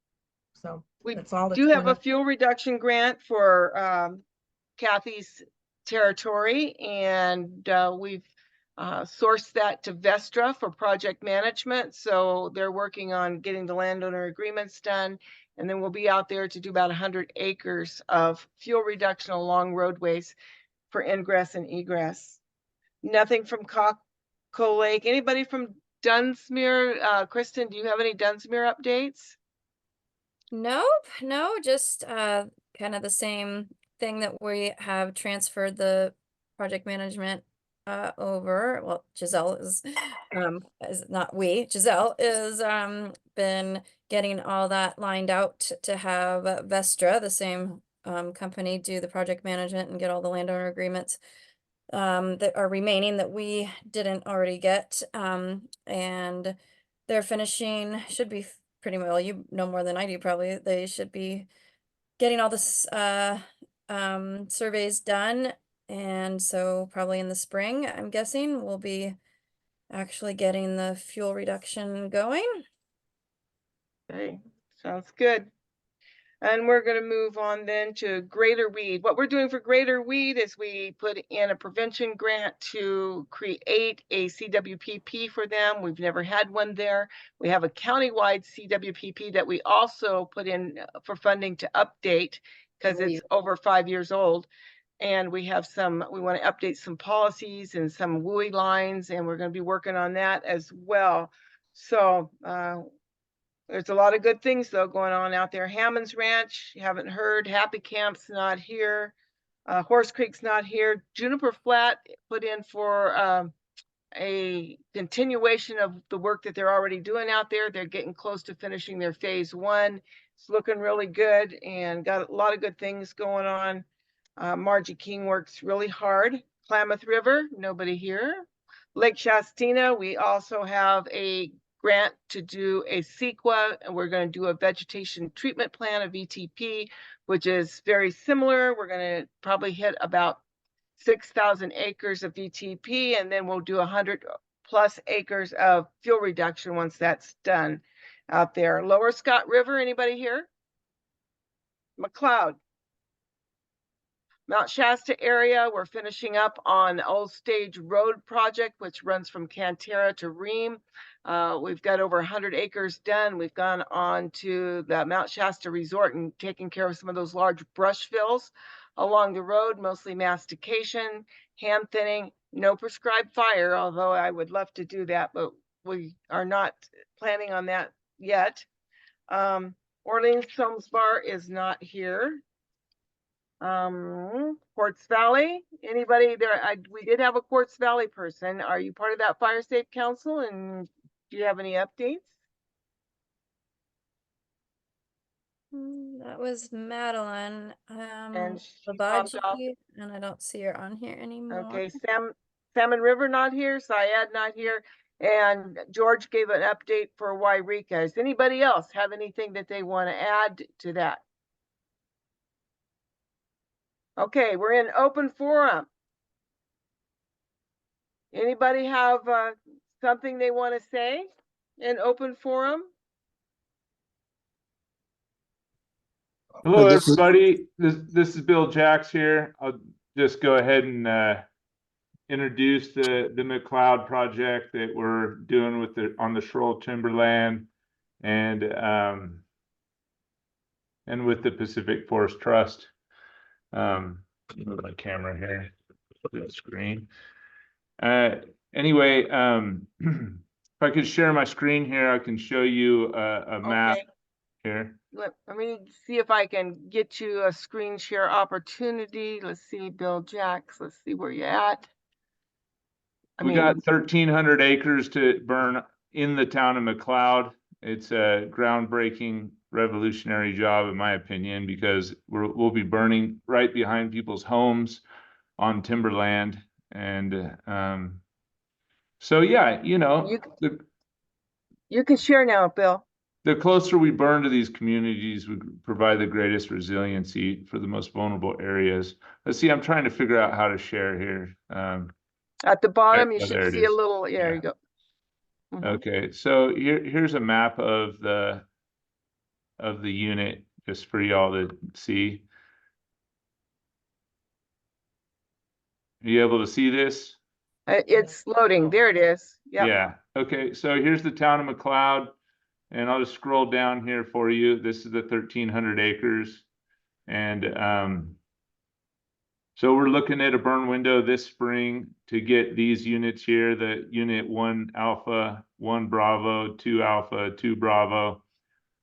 So that's all. Do have a fuel reduction grant for Kathy's territory, and we've sourced that to Vestra for project management. So they're working on getting the landowner agreements done. And then we'll be out there to do about 100 acres of fuel reduction along roadways for ingress and egress. Nothing from Coal Lake. Anybody from Dunsmuir? Kristen, do you have any Dunsmuir updates? Nope, no, just kind of the same thing that we have transferred the project management over. Well, Giselle is not we. Giselle is been getting all that lined out to have Vestra, the same company, do the project management and get all the landowner agreements that are remaining that we didn't already get. And they're finishing, should be pretty well, you know more than I do probably. They should be getting all this surveys done, and so probably in the spring, I'm guessing, we'll be actually getting the fuel reduction going. Okay, sounds good. And we're going to move on then to Greater Weed. What we're doing for Greater Weed is we put in a prevention grant to create a CWPP for them. We've never had one there. We have a countywide CWPP that we also put in for funding to update because it's over 5 years old. And we have we want to update some policies and some WUI lines, and we're going to be working on that as well. So, there's a lot of good things though going on out there. Hammond's Ranch, you haven't heard. Happy Camp's not here. Horse Creek's not here. Juniper Flat put in for a continuation of the work that they're already doing out there. They're getting close to finishing their phase 1. It's looking really good and got a lot of good things going on. Margie King works really hard. Klamath River, nobody here. Lake Shastina, we also have a grant to do a CEQA, and we're going to do a vegetation treatment plan, a VTP, which is very similar. We're going to probably hit about 6,000 acres of VTP, and then we'll do 100 plus acres of fuel reduction once that's done out there. Lower Scott River, anybody here? McLeod. Mount Shasta area, we're finishing up on Old Stage Road project, which runs from Cantera to Ream. We've got over 100 acres done. We've gone on to the Mount Shasta Resort and taken care of some of those large brush fills along the road, mostly mastication, hand thinning, no prescribed fire, although I would love to do that, but we are not planning on that yet. Orleans Soames Bar is not here. Quartz Valley, anybody there? We did have a Quartz Valley person. Are you part of that Fire Safe Council, and do you have any updates? That was Madeline. And she popped off. Babaji, and I don't see her on here anymore. Okay, Salmon River not here, Syed not here, and George gave an update for Wairika. Does anybody else have anything that they want to add to that? Okay, we're in open forum. Anybody have something they want to say in open forum? Hello, everybody. This is Bill Jacks here. I'll just go ahead and introduce the McLeod project that we're doing with on the Shoal Timberland and with the Pacific Forest Trust. Move my camera here to the screen. Anyway, if I could share my screen here, I can show you a map here. Let me see if I can get you a screen share opportunity. Let's see, Bill Jacks. Let's see where you're at. We got 1,300 acres to burn in the town of McLeod. It's a groundbreaking, revolutionary job, in my opinion, because we'll be burning right behind people's homes on timberland. And so, yeah, you know, you can share now, Bill. The closer we burn to these communities, we provide the greatest resiliency for the most vulnerable areas. Let's see, I'm trying to figure out how to share here. At the bottom, you there should it see is. a little, there you go. Okay, so here's a map of the unit just for y'all to see. Are you able to see this? It's loading. There it is. Yep. Yeah. Okay, so here's the town of McLeod. And I'll just scroll down here for you. This is the 1,300 acres. And so we're looking at a burn window this spring to get these units here, the unit 1 Alpha, 1 Bravo, 2 Alpha, 2 Bravo.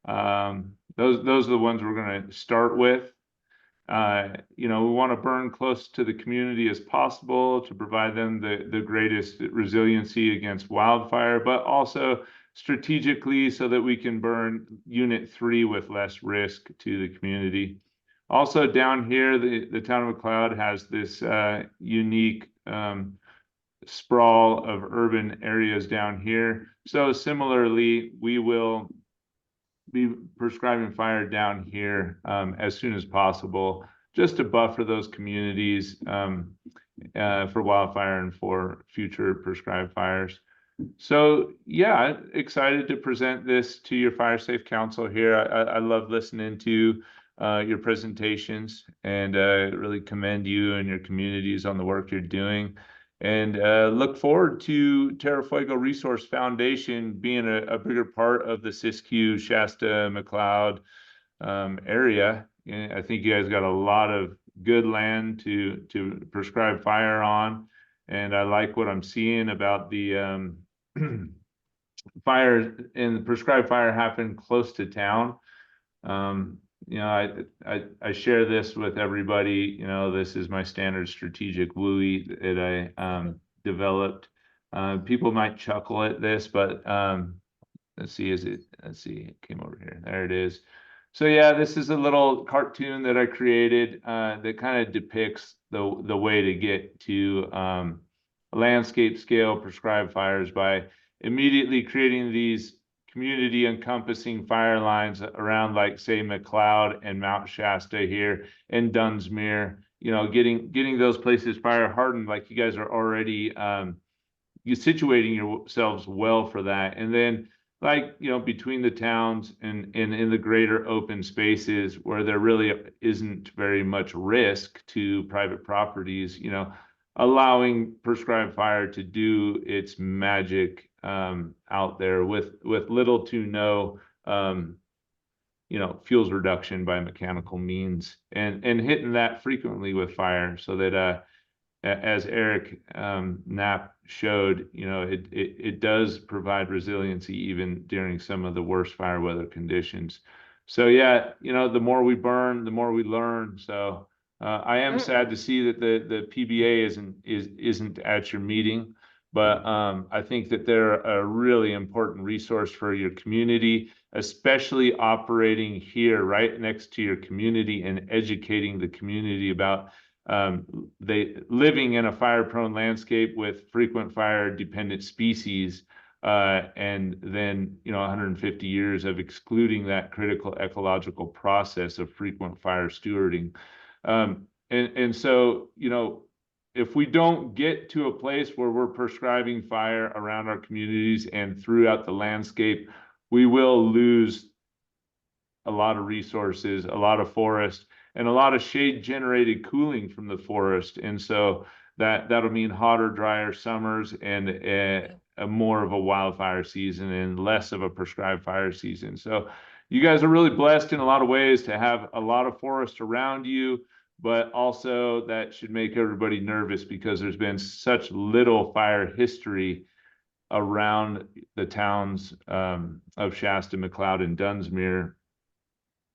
Those are the ones we're going to start with. You know, we want to burn close to the community as possible to provide them the greatest resiliency against wildfire, but also strategically so that we can burn unit 3 with less risk to the community. Also down here, the town of McLeod has this unique sprawl of urban areas down here. So similarly, we will be prescribing fire down here as soon as possible, just to buffer those communities for wildfire and for future prescribed fires. So yeah, excited to present this to your Fire Safe Council here. I love listening to your presentations and really commend you and your communities on the work you're doing. And look forward to Terra Fuego Resource Foundation being a bigger part of the Siskiyou, Shasta, McLeod area. And I think you guys got a lot of good land to prescribe fire on. And I like what I'm seeing about the fire and prescribed fire happen close to town. You know, I share this with everybody. You know, this is my standard strategic WUI that I developed. People might chuckle at this, but let's see, it came over here. There it is. So yeah, this is a little cartoon that I created that kind of depicts the way to get to landscape scale prescribed fires by immediately creating these community encompassing fire lines around, like, say, McLeod and Mount Shasta here and Dunsmuir, you know, getting those places fire hardened, like you guys are already you situating yourselves well for that. And then like, you know, between the towns and in the greater open spaces where there really isn't very much risk to private properties, you know, allowing prescribed fire to do its magic out there with little to no you know, fuels reduction by mechanical means, and hitting that frequently with fire, so that as Eric Knapp showed, you know, it does provide resiliency even during some of the worst fire weather conditions. So yeah, you know, the more we burn, the more we learn. So I am sad to see that the PBA isn't at your meeting, but I think that they're a really important resource for your community, especially operating here right next to your community and educating the community about they living in a fire-prone landscape with frequent fire-dependent species, and then, you know, 150 years of excluding that critical ecological process of frequent fire stewarding. And so, you know, if we don't get to a place where we're prescribing fire around our communities and throughout the landscape, we will lose a lot of resources, a lot of forest, and a lot of shade generated cooling from the forest. And so that'll mean hotter, drier summers and a more of a wildfire season and less of a prescribed fire season. So you guys are really blessed in a lot of ways to have a lot of forest around you, but also that should make everybody nervous because there's been such little fire history around the towns of Shasta, McLeod, and Dunsmuir.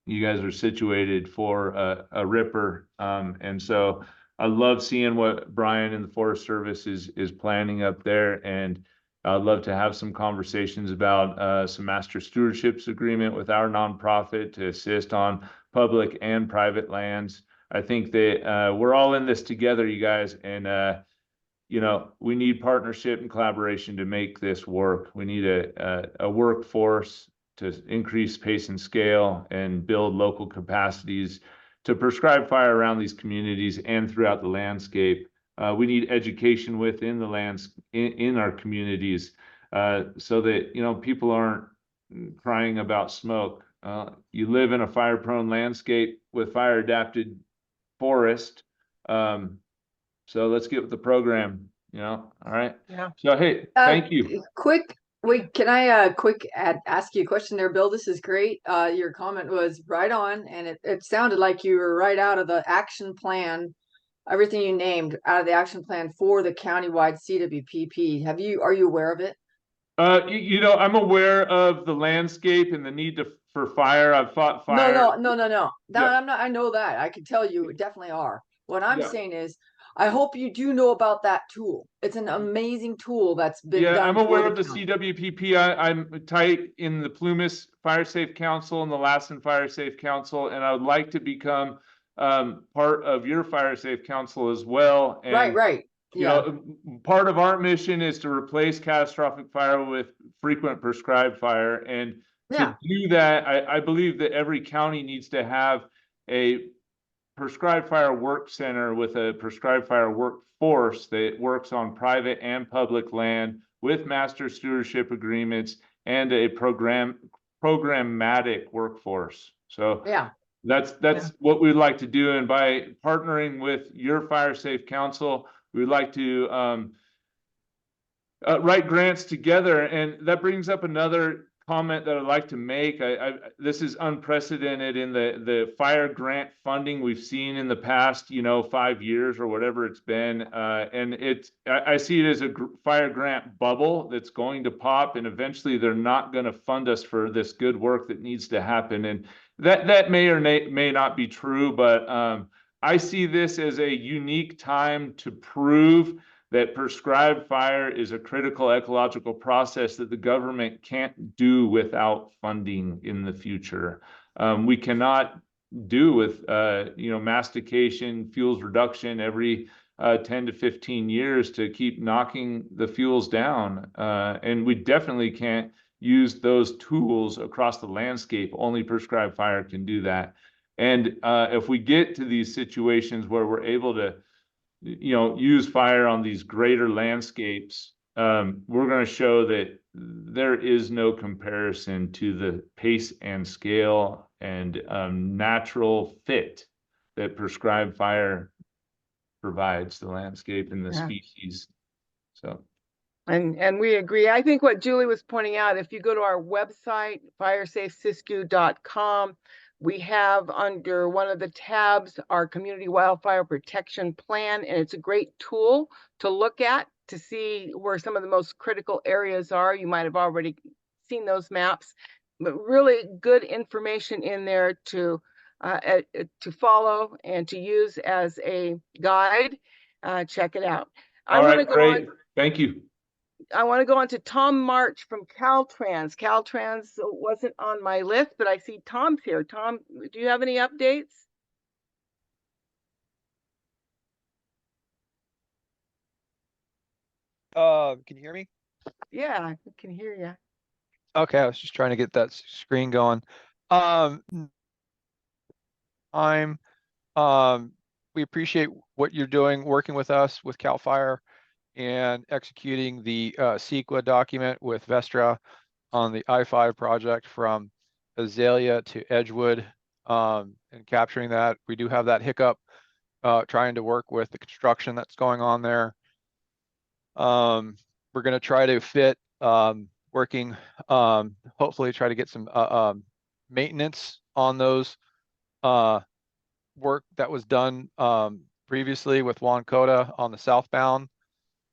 You guys are situated for a ripper, and so I love seeing what Brian and the Forest Service is planning up there, and I'd love to have some conversations about some master stewardships agreement with our nonprofit to assist on public and private lands. I think that we're all in this together, you guys, and you know, we need partnership and collaboration to make this work. We need a workforce to increase pace and scale and build local capacities to prescribe fire around these communities and throughout the landscape. We need education within the lands in our communities, so that, you know, people aren't crying about smoke. You live in a fire-prone landscape with fire-adapted forest. So let's get with the program, you know. All right. Yeah. So hey, thank you. Wait, can I ask you a question there, Bill? This is great. Your comment was right on, and it sounded like you were right out of the action plan, everything you named out of the action plan for the countywide CWPP. Are you aware of it? You know, I'm aware of the landscape and the need for fire. I've fought fire. No. Yeah. I'm not. I know that. I can tell you definitely are. What I'm Yeah. saying is, I hope you do know about that tool. It's an amazing tool that's been done. Yeah, I'm aware of the county. CWPP. I'm tight in the Plumas Fire Safe Council and the Lassen Fire Safe Council, and I would like to become part of your Fire Safe Council as well. And, Right. You know, part of our mission is to replace catastrophic fire with frequent prescribed fire. And to do that, I believe that every county needs to have a prescribed fire work center with a prescribed fire workforce that works on private and public land with master stewardship agreements and a programmatic workforce. So that's what we'd like to do. And by partnering with your Fire Safe Council, we'd like to write grants together. And that brings up another comment that I'd like to make. This is unprecedented in the fire grant funding we've seen in the past, you know, 5 years or whatever it's been. And I see it as a fire grant bubble that's going to pop, and eventually they're not going to fund us for this good work that needs to happen. And that may or may not be true, but I see this as a unique time to prove that prescribed fire is a critical ecological process that the government can't do without funding in the future. We cannot do with, you know, mastication, fuels reduction every 10 to 15 years to keep knocking the fuels down. And we definitely can't use those tools across the landscape. Only prescribed fire can do that. And if we get to these situations where we're able to, you know, use fire on these greater landscapes, we're going to show that there is no comparison to the pace and scale and natural fit that prescribed fire provides the landscape and the Yeah. species. So. And we agree. I think what Julie was pointing out, if you go to our website, firesafesiskiyou.com, we have under one of the tabs our community wildfire protection plan, and it's a great tool to look at to see where some of the most critical areas are. You might have already seen those maps, but really good information in there to follow and to use as a guide. Check it out. All right, great. Thank you. I want to go on to Tom March from Caltrans. Caltrans wasn't on my list, but I see Tom's here. Tom, do you have any updates? Can you hear me? Yeah, I can hear you. Okay, I was just trying to get that screen going. We appreciate what you're doing, working with us with CAL FIRE and executing the CEQA document with Vestra on the I-5 project from Azalea to Edgewood, and capturing that. We do have that hiccup trying to work with the construction that's going on there. We're going to try to fit working, hopefully try to get some maintenance on those work that was done previously with Juan Cota on the southbound,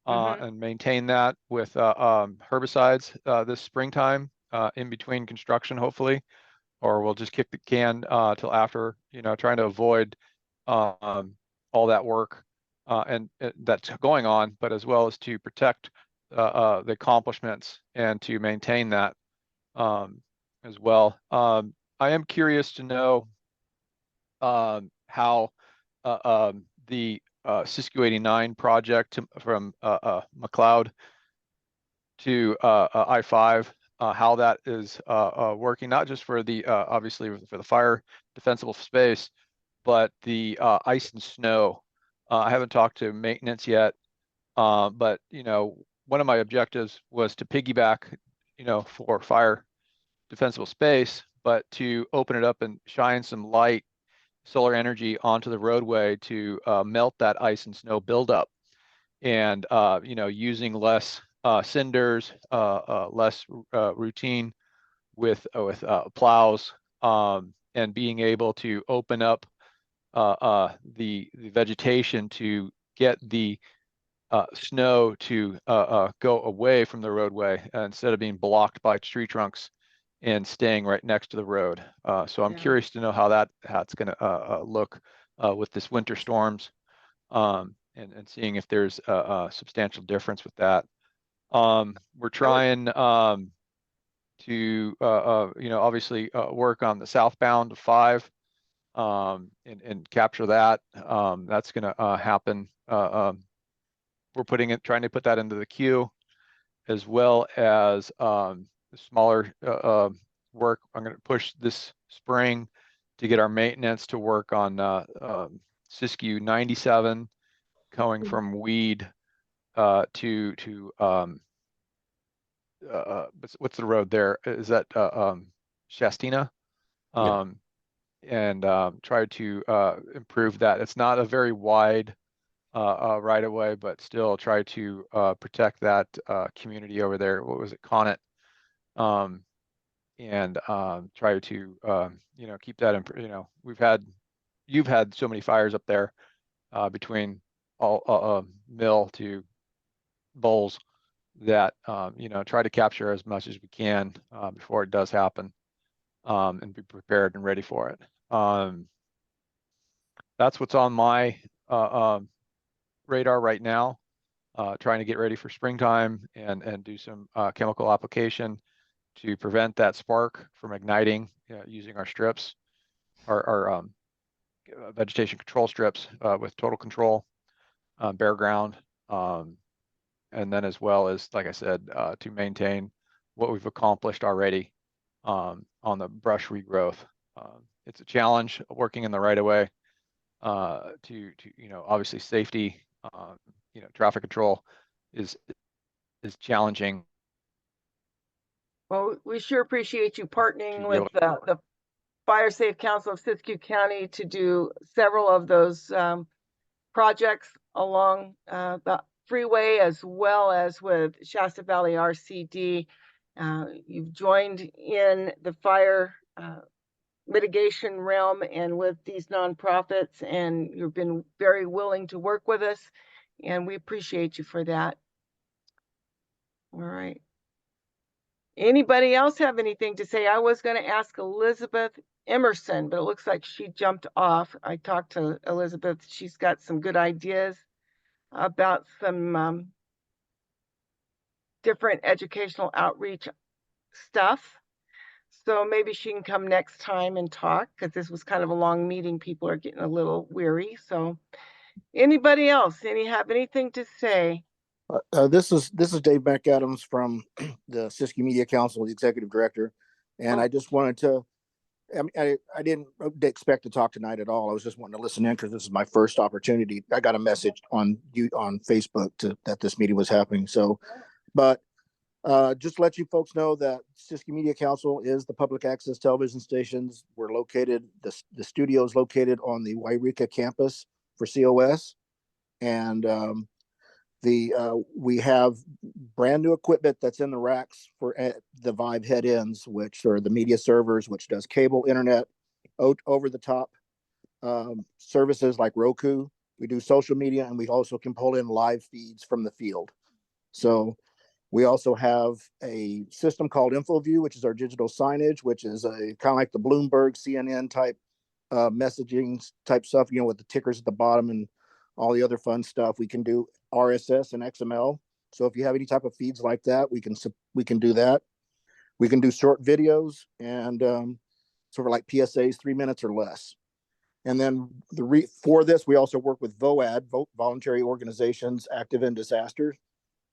and maintain that with herbicides this springtime in between construction, hopefully, or we'll just kick the can till after, trying to avoid all that work and that's going on, but as well as to protect the accomplishments and to maintain that as well. I am curious to know how the Siskiyou 89 project from McLeod to I-5, how that is working, not just for the obviously for the fire defensible space, but the ice and snow. I haven't talked to maintenance yet, but one of my objectives was to piggyback, for fire defensible space, but to open it up and shine some light, solar energy onto the roadway to melt that ice and snow buildup, and using less cinders, less routine with plows, and being able to open up the vegetation to get the snow to go away from the roadway instead of being blocked by tree trunks and staying right next to the road. So I'm curious to know how that's going to look with this winter storms, and seeing if there's a substantial difference with that. We're trying to obviously work on the southbound 5 and capture that. That's going to happen. We're trying to put that into the queue, as well as smaller work. I'm going to push this spring to get our maintenance to work on Siskiyou 97, going from Weed to what's the road there? Is that Shastina? And try to improve that. It's not a very wide right away, but still try to protect that community over there. What was it, Connet? And try to keep that in. You've had so many fires up there between all Mill to Bowles that try to capture as much as we can before it does happen, and be prepared and ready for it. That's what's on my radar right now, trying to get ready for springtime and do some chemical application to prevent that spark from igniting using our strips, our vegetation control strips with total control, bare ground, and then as well as, like I said, to maintain what we've accomplished already on the brush regrowth. It's a challenge working in the right of way to obviously safety, traffic control is challenging Well, we sure appreciate you partnering To with yell- the Fire Safe Council of Siskiyou County to do several of those projects along the freeway, as well as with Shasta Valley RCD. You've joined in the fire mitigation realm and with these nonprofits, and you've been very willing to work with us, and we appreciate you for that. All right. Anybody else have anything to say? I was going to ask Elizabeth Emerson, but it looks like she jumped off. I talked to Elizabeth. She's got some good ideas about some different educational outreach stuff. So maybe she can come next time and talk, because this was kind of a long meeting. People are getting a little weary. So anybody else, have anything to say? This is Dave McAdams from the Siskiyou Media Council, the executive director, and I just wanted to. I didn't expect to talk tonight at all. I was just wanting to listen in because this is my first opportunity. I got a message on Facebook that this meeting was happening. So, but just to let you folks know that Siskiyou Media Council is the public access television stations. We're located. The studio is located on the Wairika campus for COS, and we have brand new equipment that's in the racks for the Vive head ends, which are the media servers, which does cable, internet, over the top services like Roku. We do social media, and we also can pull in live feeds from the field. So we also have a system called InfoView, which is our digital signage, which is a kind of like the Bloomberg, CNN type messaging type stuff, with the tickers at the bottom and all the other fun stuff. We can do RSS and XML. So if you have any type of feeds like that, we can do that. We can do short videos and sort of like PSAs, 3 minutes or less. And then for this, we also work with VOAD, Voluntary Organizations Active in Disasters.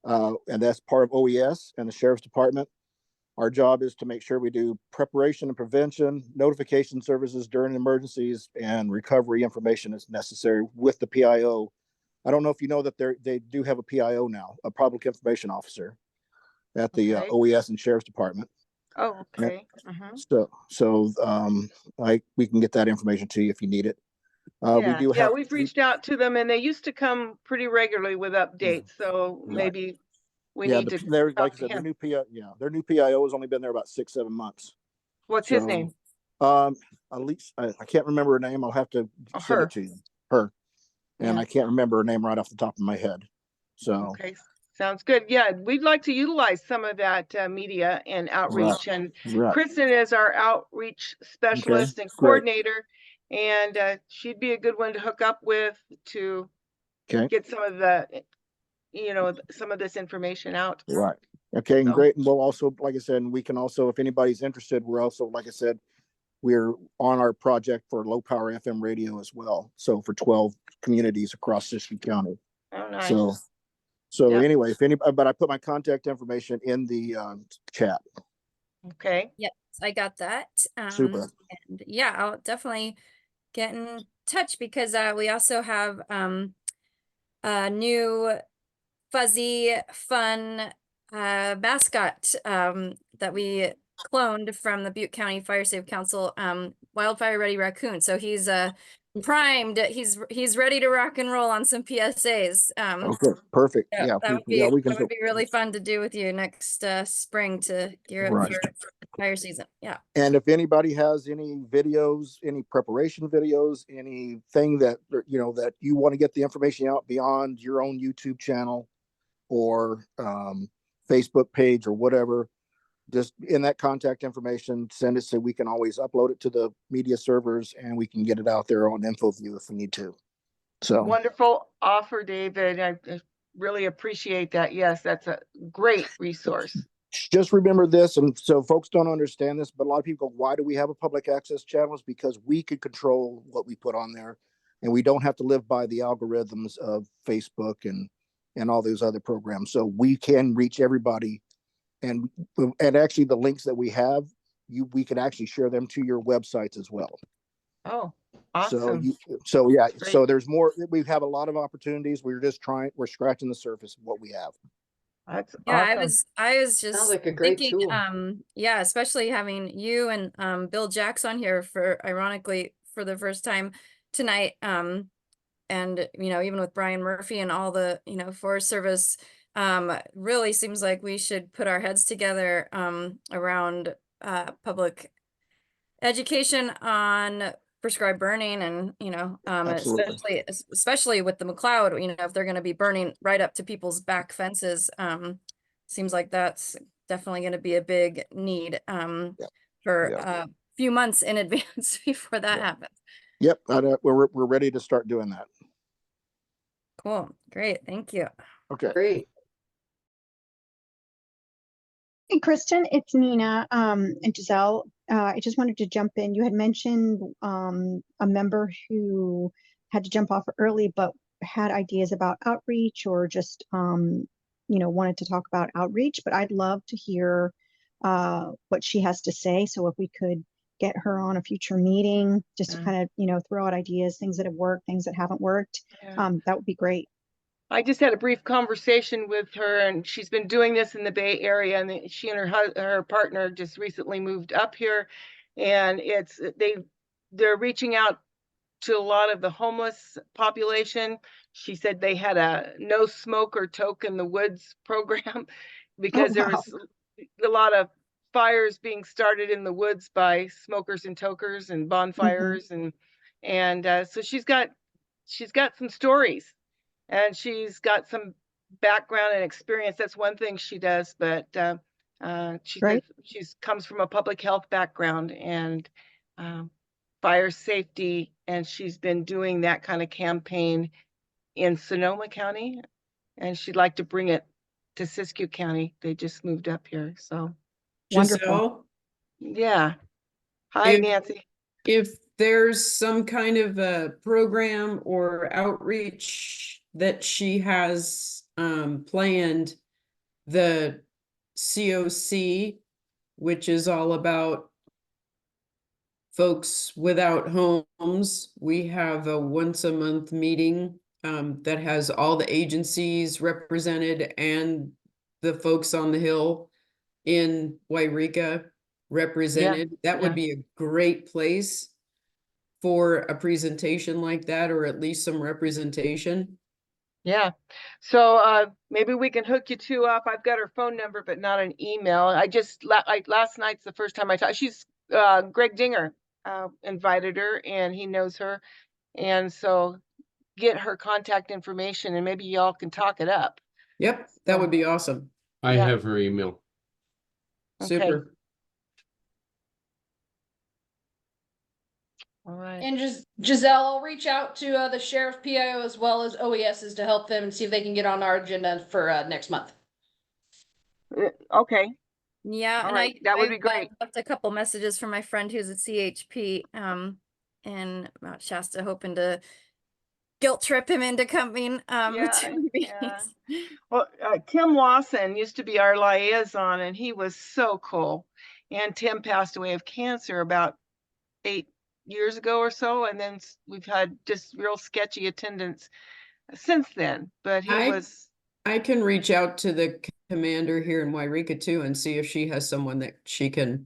And that's part of OES and the Sheriff's Department. Our job is to make sure we do preparation and prevention, notification services during emergencies, and recovery information as necessary with the PIO. I don't know if you know that they do have a PIO now, a public information officer, at the OES and Sheriff's Department. Oh, okay. We can get that information to you if you need it. We've reached out to them, and they used to come pretty regularly with updates. So maybe we need to. Like I said, their new PIO has only been there about 6-7 months. What's his name? At least I can't remember her name. I'll have to send it to you. Her. And I can't remember her name right off the top of my head. So okay, sounds good. Yeah, we'd like to utilize some of that media and outreach. And Kristen is our outreach specialist and coordinator, and she'd be a good one to hook up with to get some of the, some of this information out. Right. Okay, and great. And we'll also, like I said, we can also, if anybody's interested, we're also, like I said, we're on our project for low power FM radio as well. So for 12 communities across Siskiyou County. Oh, nice. So anyway, but I put my contact information in the chat. Okay. Yes, I got that. Super. And yeah, I'll definitely get in touch because we also have a new fuzzy fun mascot that we cloned from the Butte County Fire Safe Council, Wildfire Ready Raccoon. So he's primed. He's ready to rock and roll on some PSAs. Okay, perfect. Yeah, that would be really fun to do with you next spring to gear up for fire season. Yeah. And if anybody has any videos, any preparation videos, anything that that you want to get the information out beyond your own YouTube channel or Facebook page or whatever, just in that contact information, send it so we can always upload it to the media servers and we can get it out there on InfoView if we need to. So wonderful offer, David. I really appreciate that. Yes, that's a great resource. Just remember this, and so folks don't understand this, but a lot of people go, why do we have a public access channel? It's because we can control what we put on there, and we don't have to live by the algorithms of Facebook and all those other programs. So we can reach everybody. And actually the links that we have, we can actually share them to your websites as well. Oh, awesome. So there's more. We have a lot of opportunities. We're scratching the surface of what we have. That's Yeah, awesome. I was Sounds just like a great thinking, tool. yeah, especially having you and Bill Jacks on here for ironically for the first time tonight. And even with Brian Murphy and all the, Forest Service, really seems like we should put our heads together around public education on prescribed burning and Absolutely. especially with the McLeod, if they're going to be burning right up to people's back fences, seems like that's definitely going to be a big need for a few months in advance before that happens. Yep, we're ready to start doing that. Cool, great, thank you. Okay. Great. Hey, Kristen, it's Nina and Giselle. I just wanted to jump in. You had mentioned a member who had to jump off early, but had ideas about outreach or just, wanted to talk about outreach. But I'd love to hear what she has to say. So if we could get her on a future meeting, just to kind of, throw out ideas, things that have worked, things that haven't worked, that would be great. I just had a brief conversation with her, and she's been doing this in the Bay Area, and she and her partner just recently moved up here, and they're reaching out to a lot of the homeless population. She said they had a no smoker toke in the woods program because there was a lot of fires being started in the woods by smokers and tokers and bonfires, and so she's got some stories. And she's got some background and experience. That's one thing she does, but she's comes from a public health background and fire safety, and she's been doing that kind of campaign in Sonoma County, and she'd like to bring it to Siskiyou County. They just moved up here, so Giselle, yeah. Hi, Nancy. If there's some kind of a program or outreach that she has planned, the COC, which is all about folks without homes, we have a once a month meeting that has all the agencies represented and the folks on the Hill in Wairika represented. That would be a great place for a presentation like that, or at least some representation. Yeah. So maybe we can hook you two up. I've got her phone number, but not an email. Last night's the first time I talked. She's Greg Dinger invited her, and he knows her. And so get her contact information, and maybe y'all can talk it up. Yep, that would be awesome. I have her email. Super. All right. And just Giselle, I'll reach out to the sheriff PIO as well as OESs to help them and see if they can get on our agenda for next month. Okay. Yeah, All and right. That would be great. I left a couple messages from my friend who's at CHP in Mount Shasta, hoping to guilt trip him into coming to meetings. Well, Tim Lawson used to be our liaison, and he was so cool. And Tim passed away of cancer about 8 years ago or so, and then we've had just real sketchy attendance since then. But I can reach out to the commander here in Wairika too and see if she has someone that she can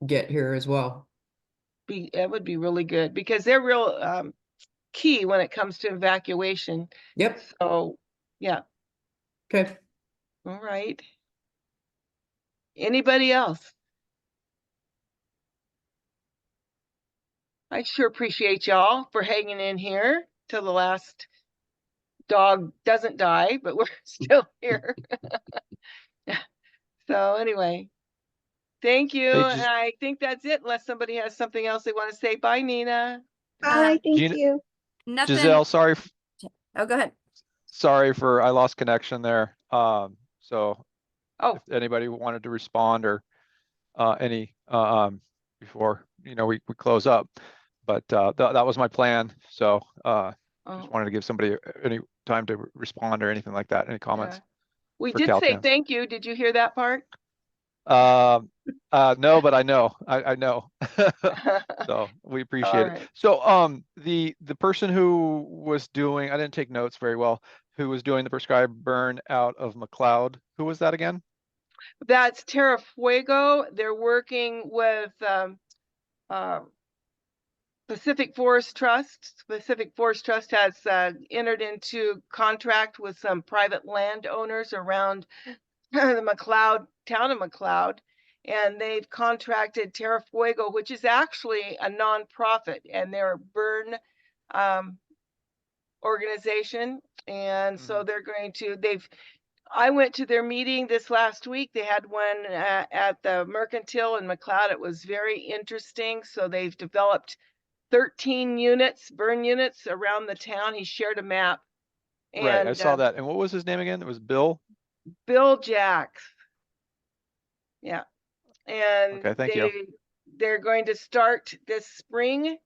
get here as well. That would be really good, because they're real key when it comes to evacuation. Yep. So yeah. Okay. All right. Anybody else? I sure appreciate y'all for hanging in here till the last dog doesn't die, but we're still here. So anyway, thank you. And I think that's it, unless somebody has something else they want to say. Bye, Nina. Bye, thank Gina- you. Nothing. Giselle, sorry. Oh, go ahead. Sorry I lost connection there. So if anybody wanted to respond or any before we close up, but that was my plan. So just wanted to give somebody any time to respond or anything like that. Any comments? We for did say Caltrans? thank you. Did you hear that part? No, but I know. I know. So we appreciate it. right. So the person who was doing, I didn't take notes very well, who was doing the prescribed burn out of McLeod. Who was that again? That's Terra Fuego. They're working with Pacific Forest Trust. Pacific Forest Trust has entered into contract with some private landowners around the McLeod, town of McLeod, and they've contracted Terra Fuego, which is actually a nonprofit, and they're a burn organization. And so they're going to, I went to their meeting this last week. They had one at the Mercantile in McLeod. It was very interesting. So they've developed 13 units, burn units around the town. He shared a map. And Right, I saw that. And what was his name again? It was Bill? Bill Jacks. Yeah. And Okay, thank you. they're going to start this spring.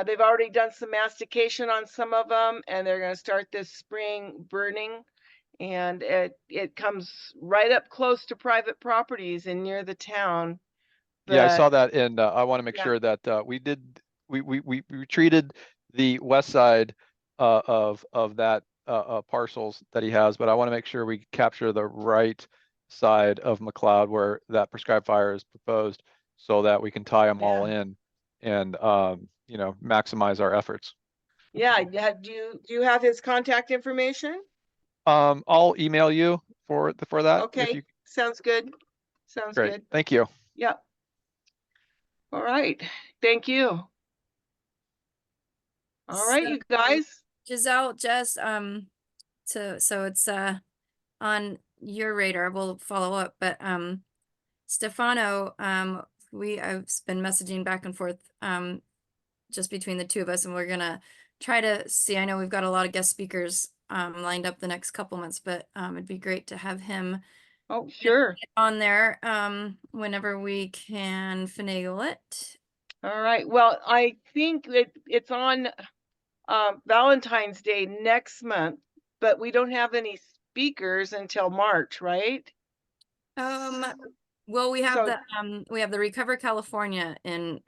They've already done some mastication on some of them, and they're going to start this spring burning. And it comes right up close to private properties and near the town. Yeah, I saw But that, and I want to make yeah. sure that we treated the west side of that parcels that he has, but I want to make sure we capture the right side of McLeod where that prescribed fire is proposed, so that we can tie them all in and you know, maximize our efforts. Yeah, do you have his contact information? I'll email you for that. Okay, If you... sounds good. Sounds Great. good. Thank you. Yeah. All right. Thank you. All right, you guys. Giselle, just so it's on your radar, we'll follow up, but Stefano, I've been messaging back and forth just between the two of us, and we're gonna try to see. I know we've got a lot of guest speakers lined up the next couple months, but it'd be great to have him sure on there whenever we can finagle it. All right. Well, I think that it's on Valentine's Day next month, but we don't have any speakers until March, right? Well, we have the Recover California in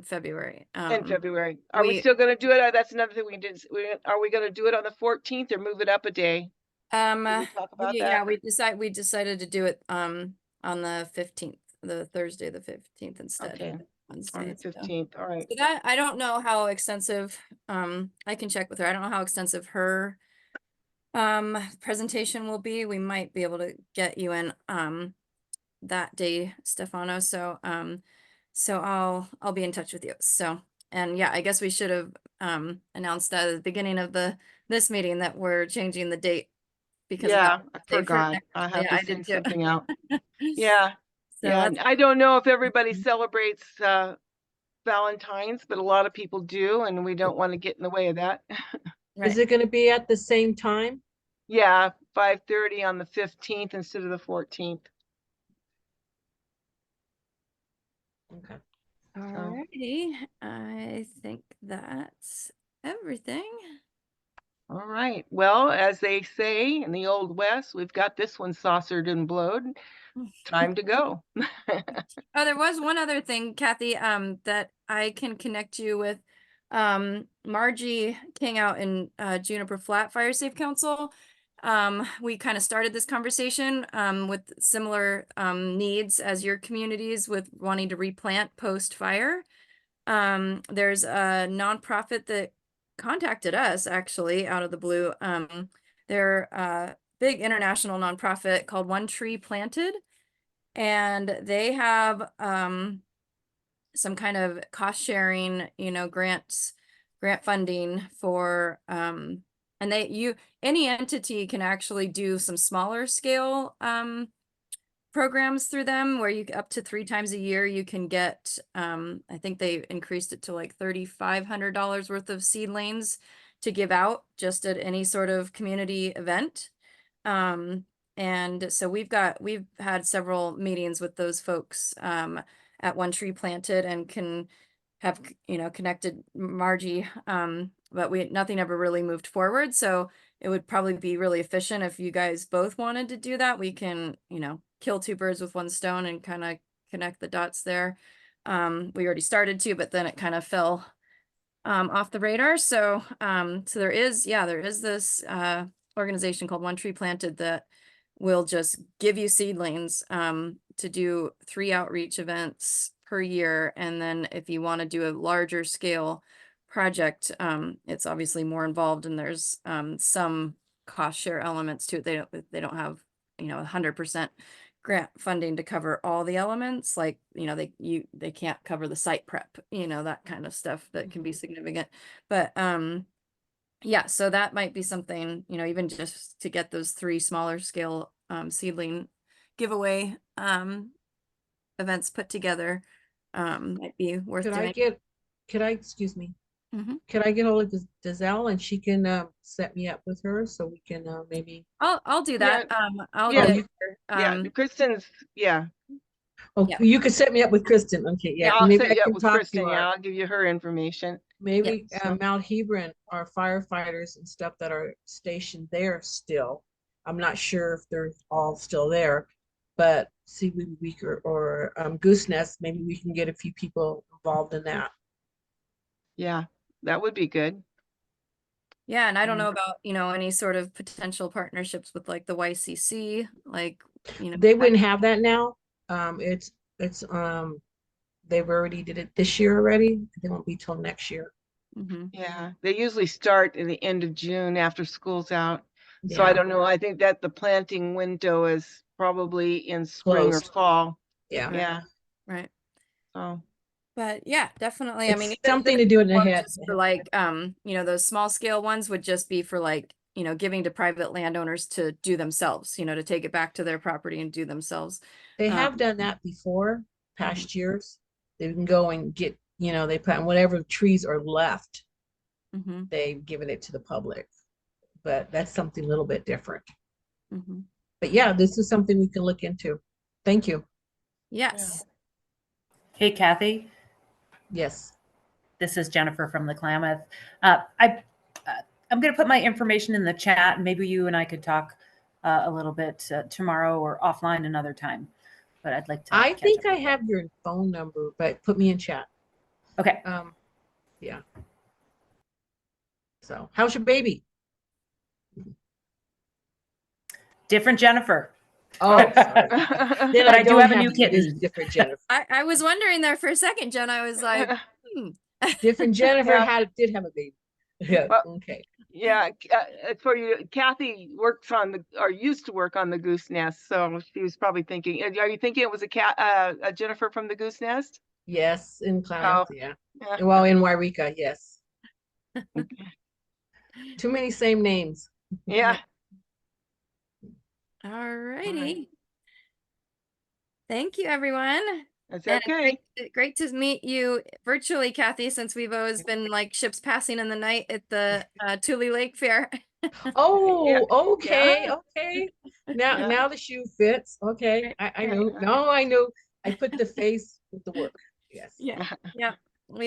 February. In February. Are we still going to do it? That's another thing we did. Are we going to do it on the 14th or move it up a day? Did we talk about that? We decided to do it on the 15th, the Thursday the 15th instead. Okay. Wednesday, On the 15th. All right. So that I don't know how extensive I can check with her. I don't know how extensive her presentation will be. We might be able to get you in that day, Stefano. So I'll be in touch with you. So, and yeah, I guess we should have announced at the beginning of this meeting that we're changing the date because I forgot. I have to send something out. Yeah. So yeah. I don't know if everybody celebrates Valentine's, but a lot of people do, and we don't want to get in the way of that. Is it going to be at the same time? Yeah, 5:30 on the 15th instead of the 14th. Okay. Alrighty, I think that's everything. All right. Well, as they say in the Old West, we've got this one saucered and blowed. Time to go. Oh, there was one other thing, Kathy, that I can connect you with. Margie King out in Juniper Flat Fire Safe Council. We kind of started this conversation with similar needs as your communities with wanting to replant post-fire. There's a nonprofit that contacted us actually out of the blue. They're a big international nonprofit called One Tree Planted, and they have some kind of cost sharing, grant funding for and any entity can actually do some smaller scale programs through them where you up to 3 times a year you can get I think they increased it to like $3,500 worth of seedlings to give out just at any sort of community event. And so we've had several meetings with those folks at One Tree Planted and can have connected Margie, but nothing ever really moved forward. So it would probably be really efficient if you guys both wanted to do that. We can kill 2 birds with 1 stone and kind of connect the dots there. We already started to, but then it kind of fell off the radar. So there is this organization called One Tree Planted that will just give you seedlings to do 3 outreach events per year. And then if you want to do a larger scale project, it's obviously more involved, and there's some cost share elements to it. They don't have, 100% grant funding to cover all the elements. Like, they can't cover the site prep, that kind of stuff that can be significant. But yeah, so that might be something, even just to get those 3 smaller scale seedling giveaway events put together, might be worth doing. Excuse me, Mhm. could I get hold of Giselle and she can set me up with her so we can maybe. I'll do that. I'll yeah, get yeah, Kristen's, yeah. Oh, Yeah. you could set me up with Kristen. Okay, Yeah, yeah, I'll maybe set I you up can with talk Kristen. to Yeah, her. I'll give you her information. Maybe Yeah, so- Mount Hebron, our firefighters and stuff that are stationed there still. I'm not sure if they're all still there, but Seaweed Week or Goose Nest, maybe we can get a few people involved in that. Yeah, that would be good. Yeah, and I don't know about, any sort of potential partnerships with like the YCC, like, They wouldn't have that now. It's they've already did it this year already. They won't be till next year. Yeah, they usually start in the end of June after school's out. So I Yeah. don't know. I think that the planting window is probably in spring Closed. or fall. Yeah. Yeah. Right. So. But yeah, definitely. I It's mean, something to do in the head. just for like, those small scale ones would just be for like, giving to private landowners to do themselves, to take it back to their property and do themselves. They have done that before, past years. They can go and get, they plant whatever trees are left. They've given it to the public, but that's something a little bit different. But yeah, this is something we can look into. Thank you. Yes. Hey, Kathy. Yes. This is Jennifer from the Klamath. I'm going to put my information in the chat, and maybe you and I could talk a little bit tomorrow or offline another time. But I'd like to. I think I have your phone number, but put me in chat. Okay. Yeah. So, how's your baby? Different Jennifer. Oh, sorry. Then I do have a new kitten. Different Jennifer. I was wondering there for a second, Jen. I was like, Different Jennifer Yeah. did have a baby. Yeah. Well, Okay. Yeah, for you, Kathy works on or used to work on the Goose Nest, so she was probably thinking. Are you thinking it was a Jennifer from the Goose Nest? Yes, in Klamath, Oh, yeah. yeah. Well, in Wairika, yes. Too many same names. Yeah. all righty. Thank you, everyone. That's And okay. it's great to meet you virtually, Kathy, since we've always been like ships passing in the night at the Tule Lake Fair. Oh, okay, Yeah. okay. Now, Yeah. now the shoe fits. Okay, I know. No, I know. I put the face with the work. Yes. Yeah. Yeah.